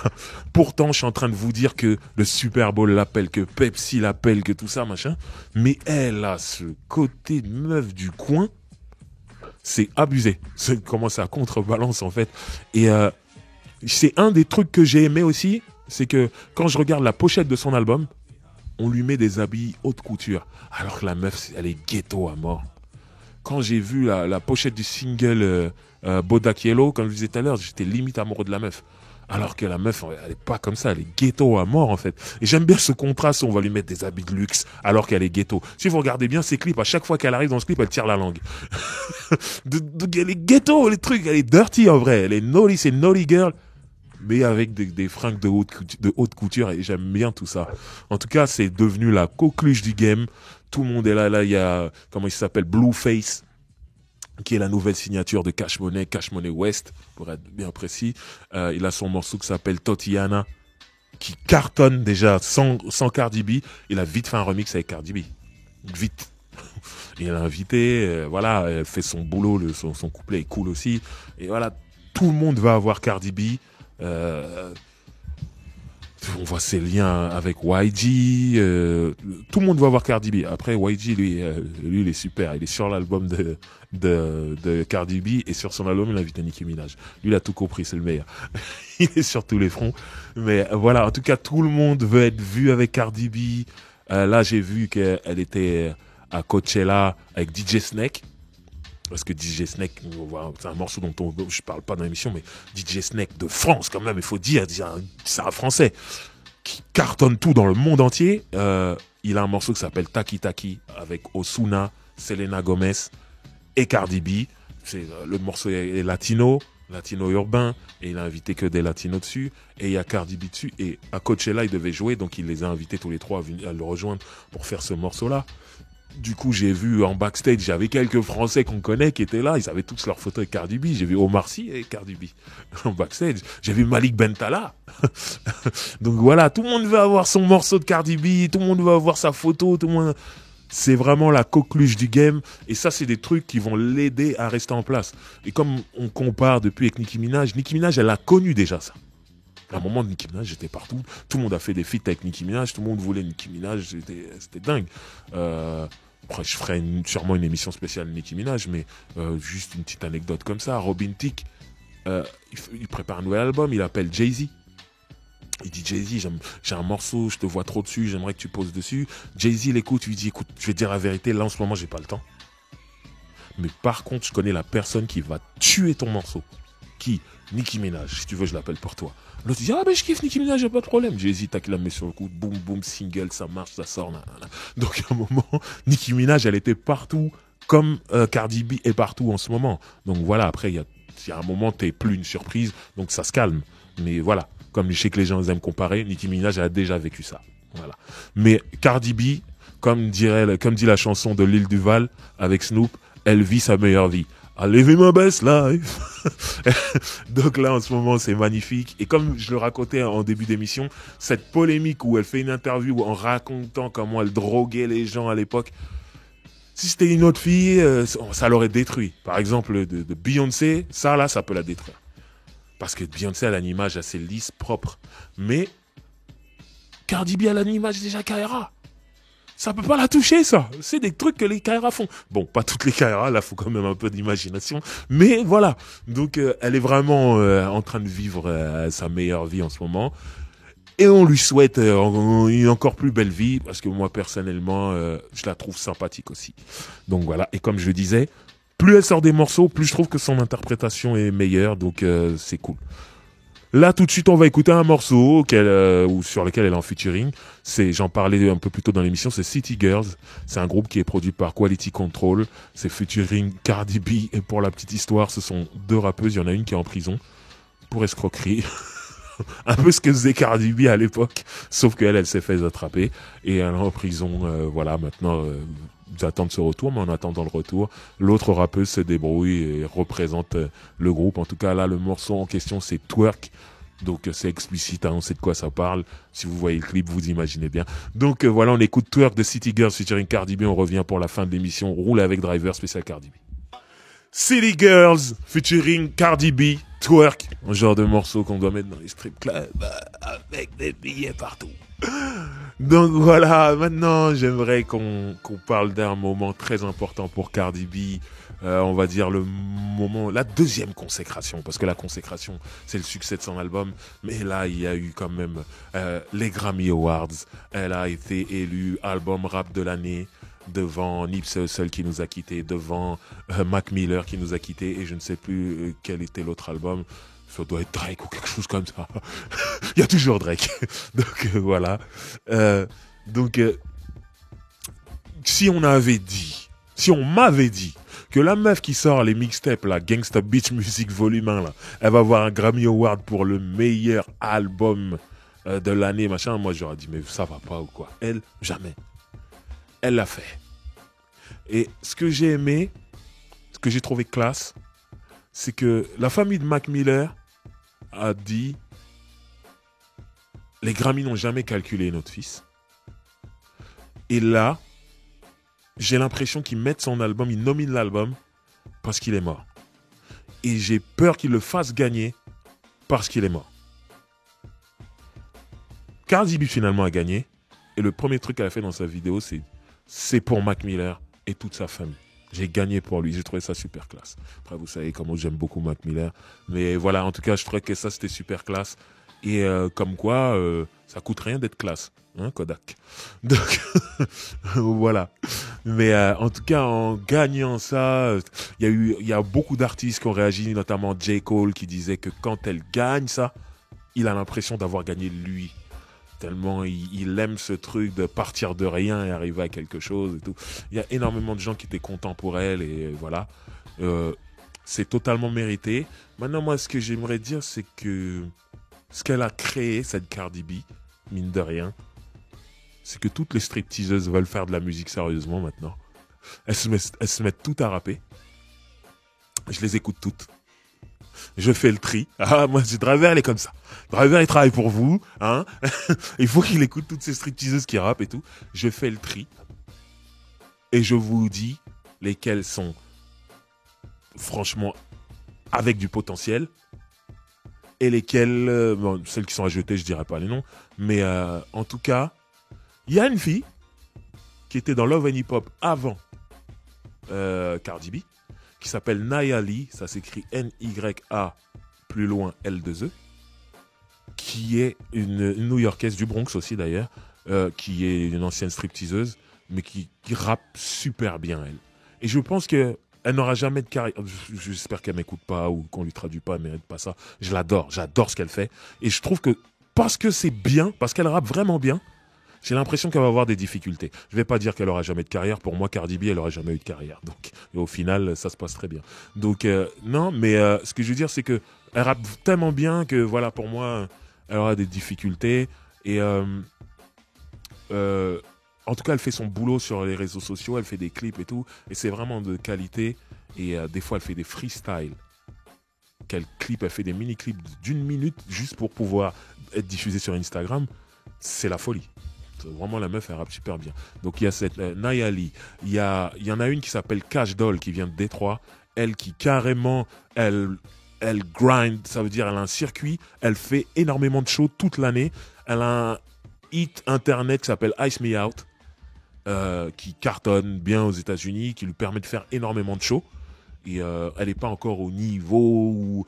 Pourtant, je suis en train de vous dire que le Super Bowl l'appelle, que Pepsi l'appelle, que tout ça, machin. Mais elle a ce côté meuf du coin. C'est abusé. C'est comment ça contrebalance, en fait. Et c'est un des trucs que j'ai aimé aussi, c'est que quand je regarde la pochette de son album, on lui met des habits haute couture. Alors que la meuf, elle est ghetto à mort. Quand j'ai vu la pochette du single Bodak Yellow, comme je disais tout à l'heure, j'étais limite amoureux de la meuf. Alors que la meuf, elle est pas comme ça, elle est ghetto à mort en fait. Et j'aime bien ce contraste où on va lui mettre des habits de luxe alors qu'elle est ghetto. Si vous regardez bien ses clips, à chaque fois qu'elle arrive dans ce clip, elle tire la langue. Elle est ghetto, les trucs, elle est dirty en vrai. Elle est naughty, c'est naughty girl. Mais avec des fringues de haute couture, et j'aime bien tout ça. En tout cas, c'est devenu la coqueluche du game. Tout le monde est là. Là, il y a, comment il s'appelle, Blueface, qui est la nouvelle signature de Cash Money West, pour être bien précis. Il a son morceau qui s'appelle Tatiana, qui cartonne déjà sans Cardi B. Il a vite fait un remix avec Cardi B. Vite. Il a invité, voilà, elle fait son boulot, son couplet est cool aussi. Et voilà, tout le monde va avoir Cardi B. on voit ses liens avec YG. Tout le monde va voir Cardi B. Après, YG, lui, il est super. Il est sur l'album de Cardi B et sur son album, il a invité Nicki Minaj. Lui, il a tout compris, c'est le meilleur. Il est sur tous les fronts. Mais voilà, en tout cas, tout le monde veut être vu avec Cardi B. Là, j'ai vu qu'elle était à Coachella avec DJ Snake. Parce que DJ Snake, c'est un morceau dont je parle pas dans l'émission, mais DJ Snake de France, quand même, il faut dire, c'est un Français qui cartonne tout dans le monde entier. Il a un morceau qui s'appelle Taki Taki avec Ozuna, Selena Gomez et Cardi B. Le morceau est latino urbain, et il a invité que des latinos dessus, et il y a Cardi B dessus, et à Coachella, il devait jouer, donc il les a invités tous les trois à le rejoindre pour faire ce morceau-là. Du coup, j'ai vu en backstage, j'avais quelques Français qu'on connaît qui étaient là. Ils avaient tous leurs photos avec Cardi B. J'ai vu Omar Sy et Cardi B en backstage. J'ai vu Malik Bentala. Donc voilà, tout le monde veut avoir son morceau de Cardi B. Tout le monde veut avoir sa photo. Tout le monde... C'est vraiment la coqueluche du game. Et ça, c'est des trucs qui vont l'aider à rester en place. Et comme on compare depuis avec Nicki Minaj, elle a connu déjà ça. À un moment, Nicki Minaj, j'étais partout. Tout le monde a fait des feats avec Nicki Minaj. Tout le monde voulait Nicki Minaj. C'était dingue. Après, je ferai sûrement une émission spéciale Nicki Minaj, mais juste une petite anecdote comme ça. Robin Thicke, il prépare un nouvel album. Il appelle Jay-Z. Il dit, Jay-Z, j'ai un morceau, je te vois trop dessus, j'aimerais que tu poses dessus. Jay-Z l'écoute, lui dit, écoute, je vais te dire la vérité, là en ce moment, j'ai pas le temps. Mais par contre, je connais la personne qui va tuer ton morceau. Qui? Nicki Minaj, si tu veux, je l'appelle pour toi. L'autre dit, ah ben je kiffe Nicki Minaj, j'ai pas de problème. Jay-Z, tac, il la met sur le coup, boum, boum, single, ça marche, ça sort. Nanana. Donc à un moment, Nicki Minaj, elle était partout, comme Cardi B est partout en ce moment. Donc voilà, après, il y a un moment, t'es plus une surprise, donc ça se calme. Mais voilà, comme je sais que les gens aiment comparer, Nicki Minaj, elle a déjà vécu ça. Voilà. Mais Cardi B, comme dit la chanson de Lil Duval avec Snoop, elle vit sa meilleure vie. I live my best life. Donc là, en ce moment, c'est magnifique. Et comme je le racontais en début d'émission, cette polémique où elle fait une interview en racontant comment elle droguait les gens à l'époque, si c'était une autre fille, ça l'aurait détruit. Par exemple, de Beyoncé, ça peut la détruire. Parce que Beyoncé, elle a une image assez lisse, propre. Mais Cardi B, elle a une image déjà Kaira. Ça peut pas la toucher, ça. C'est des trucs que les Kaira font. Bon, pas toutes les Kaira, là, faut quand même un peu d'imagination. Mais voilà. Donc, elle est vraiment en train de vivre sa meilleure vie en ce moment. Et on lui souhaite une encore plus belle vie, parce que moi, personnellement, je la trouve sympathique aussi. Donc voilà. Et comme je le disais, plus elle sort des morceaux, plus je trouve que son interprétation est meilleure. Donc, c'est cool. Là, tout de suite, on va écouter un morceau sur lequel elle est en featuring. J'en parlais un peu plus tôt dans l'émission, c'est City Girls. C'est un groupe qui est produit par Quality Control. C'est featuring Cardi B. Et pour la petite histoire, ce sont deux rappeuses. Il y en a une qui est en prison pour escroquerie. Un peu ce que faisait Cardi B à l'époque. Sauf qu'elle, elle s'est fait attraper. Et elle est en prison. Voilà, maintenant... Ils attendent ce retour, mais en attendant le retour, l'autre rappeuse se débrouille et représente le groupe. En tout cas, là, le morceau en question, c'est Twerk. Donc, c'est explicite, hein, on sait de quoi ça parle. Si vous voyez le clip, vous imaginez bien. Donc, voilà, on écoute Twerk de City Girls featuring Cardi B. On revient pour la fin de l'émission. Roule avec Driver spécial Cardi B. City Girls featuring Cardi B, Twerk. Un genre de morceau qu'on doit mettre dans les strip clubs avec des billets partout. Donc voilà, maintenant j'aimerais qu'on parle d'un moment très important pour Cardi B. On va dire le moment, la deuxième consécration, parce que la consécration c'est le succès de son album, mais là il y a eu quand même les Grammy Awards. Elle a été élue album rap de l'année devant Nipsey Hussle qui nous a quittés, devant Mac Miller qui nous a quittés, et je ne sais plus quel était l'autre album. Ça doit être Drake ou quelque chose comme ça. Il y a toujours Drake. Donc voilà. Si on m'avait dit que la meuf qui sort les mixtapes, la Gangsta Beach Music Volume 1, là, elle va avoir un Grammy Award pour le meilleur album de l'année, machin, moi j'aurais dit, mais ça va pas ou quoi? Elle, jamais. Elle l'a fait. Et ce que j'ai aimé, ce que j'ai trouvé classe, c'est que la famille de Mac Miller a dit les Grammy n'ont jamais calculé notre fils. Et là, j'ai l'impression qu'ils mettent son album, ils nominent l'album parce qu'il est mort. Et j'ai peur qu'ils le fassent gagner parce qu'il est mort. Cardi B finalement a gagné. Et le premier truc qu'elle a fait dans sa vidéo, c'est pour Mac Miller et toute sa famille. J'ai gagné pour lui, j'ai trouvé ça super classe. Après, vous savez comment j'aime beaucoup Mac Miller. Mais voilà, en tout cas, je trouvais que ça, c'était super classe. Et comme quoi, ça coûte rien d'être classe, hein, Kodak. Donc, voilà. Mais en tout cas, en gagnant ça, il y a beaucoup d'artistes qui ont réagi, notamment J. Cole, qui disait que quand elle gagne ça, il a l'impression d'avoir gagné lui. Tellement il aime ce truc de partir de rien et arriver à quelque chose et tout. Il y a énormément de gens qui étaient contents pour elle et voilà. C'est totalement mérité. Maintenant, moi, ce que j'aimerais dire, c'est que ce qu'elle a créé, cette Cardi B, mine de rien, c'est que toutes les stripteaseuses veulent faire de la musique sérieusement maintenant. Elles se mettent toutes à rapper. Je les écoute toutes. Je fais le tri. Ah, moi, Driver, elle est comme ça. Driver, il travaille pour vous, hein. Il faut qu'il écoute toutes ces stripteaseuses qui rappent et tout. Je fais le tri. Et je vous dis lesquelles sont, franchement, avec du potentiel. Et lesquelles, bon, celles qui sont à jeter, je dirais pas les noms. Mais en tout cas, il y a une fille qui était dans Love and Hip Hop avant Cardi B, qui s'appelle Nia Lee, ça s'écrit N-Y-A, plus loin L-2-E, qui est une New-Yorkaise du Bronx aussi d'ailleurs, qui est une ancienne stripteaseuse, mais qui rappe super bien elle. Et je pense que elle n'aura jamais de carrière. J'espère qu'elle m'écoute pas ou qu'on lui traduit pas, elle mérite pas ça. Je l'adore, j'adore ce qu'elle fait. Et je trouve que parce que c'est bien, parce qu'elle rappe vraiment bien, j'ai l'impression qu'elle va avoir des difficultés. Je vais pas dire qu'elle aura jamais de carrière. Pour moi, Cardi B, elle aura jamais eu de carrière. Donc, et au final, ça se passe très bien. Donc, non, mais ce que je veux dire, c'est que elle rappe tellement bien que, voilà, pour moi, elle aura des difficultés. Et en tout cas, elle fait son boulot sur les réseaux sociaux. Elle fait des clips et tout. Et c'est vraiment de qualité. Et des fois, elle fait des freestyles. Quel clip, elle fait des mini-clips d'1 minute juste pour pouvoir être diffusée sur Instagram. C'est la folie. Vraiment, la meuf, elle rappe super bien. Donc, il y a cette Nia Lee. Il y en a une qui s'appelle Cash Doll, qui vient de Détroit. Elle qui, carrément, elle grind. Ça veut dire, elle a un circuit. Elle fait énormément de shows toute l'année. Elle a un hit internet qui s'appelle Ice Me Out, qui cartonne bien aux États-Unis, qui lui permet de faire énormément de shows. Et elle n'est pas encore au niveau où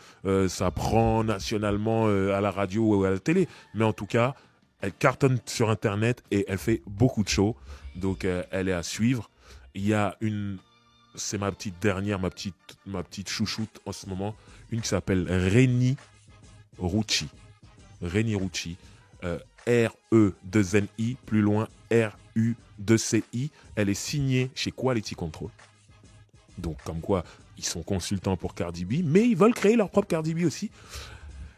ça prend nationalement à la radio ou à la télé. Mais en tout cas, elle cartonne sur Internet et elle fait beaucoup de shows. Donc, elle est à suivre. Il y a c'est ma petite dernière, ma petite chouchoute en ce moment. Une qui s'appelle Reni Rucci. Reni Rucci. R-E-2-N-I, plus loin R-U-2-C-I. Elle est signée chez Quality Control. Donc, comme quoi, ils sont consultants pour Cardi B, mais ils veulent créer leur propre Cardi B aussi.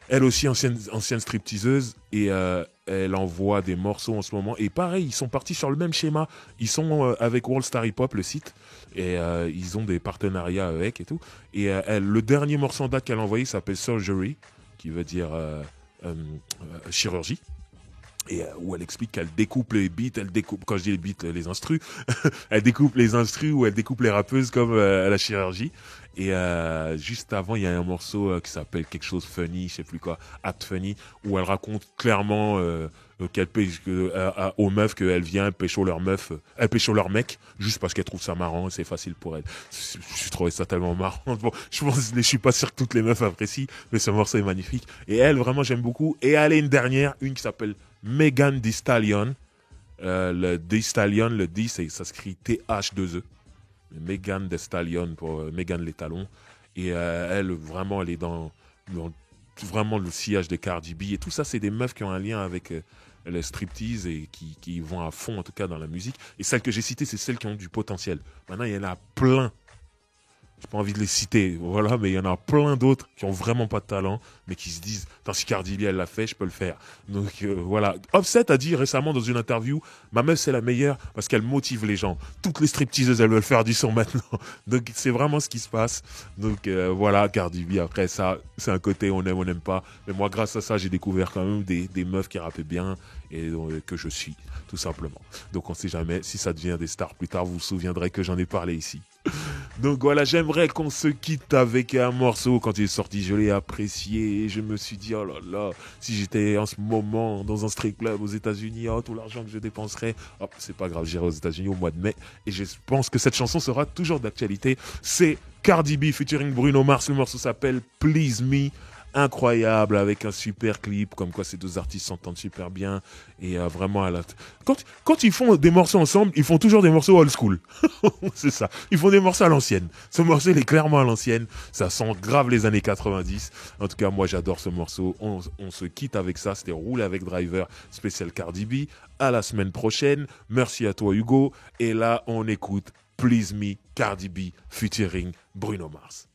Elle aussi, ancienne stripteaseuse, et elle envoie des morceaux en ce moment. Et pareil, ils sont partis sur le même schéma. Ils sont avec World Star Hip Hop, le site, et ils ont des partenariats avec et tout. Et le dernier morceau en date qu'elle a envoyé s'appelle Surgery, qui veut dire chirurgie. Et où elle explique qu'elle découpe les beats, quand je dis les beats, les instrus, elle découpe les instrus ou elle découpe les rappeuses comme à la chirurgie. Et juste avant, il y a un morceau qui s'appelle quelque chose funny, je sais plus quoi, Act Funny, où elle raconte clairement qu'elle pêche aux meufs qu'elle vient pécho leur meuf, elle pécho leur mec, juste parce qu'elle trouve ça marrant, c'est facile pour elle. Je trouvais ça tellement marrant. Bon, je suis pas sûr que toutes les meufs apprécient, mais ce morceau est magnifique. Et elle, vraiment, j'aime beaucoup. Et elle est une dernière, une qui s'appelle Megan Thee Stallion. Le Thee Stallion, le D, ça s'écrit T-H-2-E. Megan Thee Stallion pour Megan les talons. Et elle, vraiment, elle est dans vraiment le sillage de Cardi B. Et tout ça, c'est des meufs qui ont un lien avec les striptease et qui vont à fond, en tout cas, dans la musique. Et celles que j'ai citées, c'est celles qui ont du potentiel. Maintenant, il y en a plein. J'ai pas envie de les citer, voilà, mais il y en a plein d'autres qui ont vraiment pas de talent, mais qui se disent, tant si Cardi B elle l'a fait, je peux le faire. Donc voilà. Offset a dit récemment dans une interview, ma meuf c'est la meilleure parce qu'elle motive les gens. Toutes les stripteaseuses elles veulent faire du son maintenant. Donc c'est vraiment ce qui se passe. Donc voilà, Cardi B. Après ça, c'est un côté on aime, on n'aime pas. Mais moi grâce à ça, j'ai découvert quand même des meufs qui rappaient bien et que je suis, tout simplement. Donc on sait jamais si ça devient des stars plus tard, vous vous souviendrez que j'en ai parlé ici. Donc voilà, j'aimerais qu'on se quitte avec un morceau. Quand il est sorti, je l'ai apprécié et je me suis dit, oh là là, si j'étais en ce moment dans un strip club aux États-Unis, oh, tout l'argent que je dépenserais, oh, c'est pas grave, j'irai aux États-Unis au mois de mai. Et je pense que cette chanson sera toujours d'actualité. C'est Cardi B featuring Bruno Mars. Le morceau s'appelle Please Me. Incroyable, avec un super clip, comme quoi ces deux artistes s'entendent super bien. Et vraiment, quand ils font des morceaux ensemble, ils font toujours des morceaux old school. C'est ça. Ils font des morceaux à l'ancienne. Ce morceau, il est clairement à l'ancienne. Ça sent grave les années 90. En tout cas, moi, j'adore ce morceau. On se quitte avec ça. C'était Roule avec Driver, spécial Cardi B. À la semaine prochaine. Merci à toi, Hugo. Et là, on écoute Please Me, Cardi B, featuring Bruno Mars.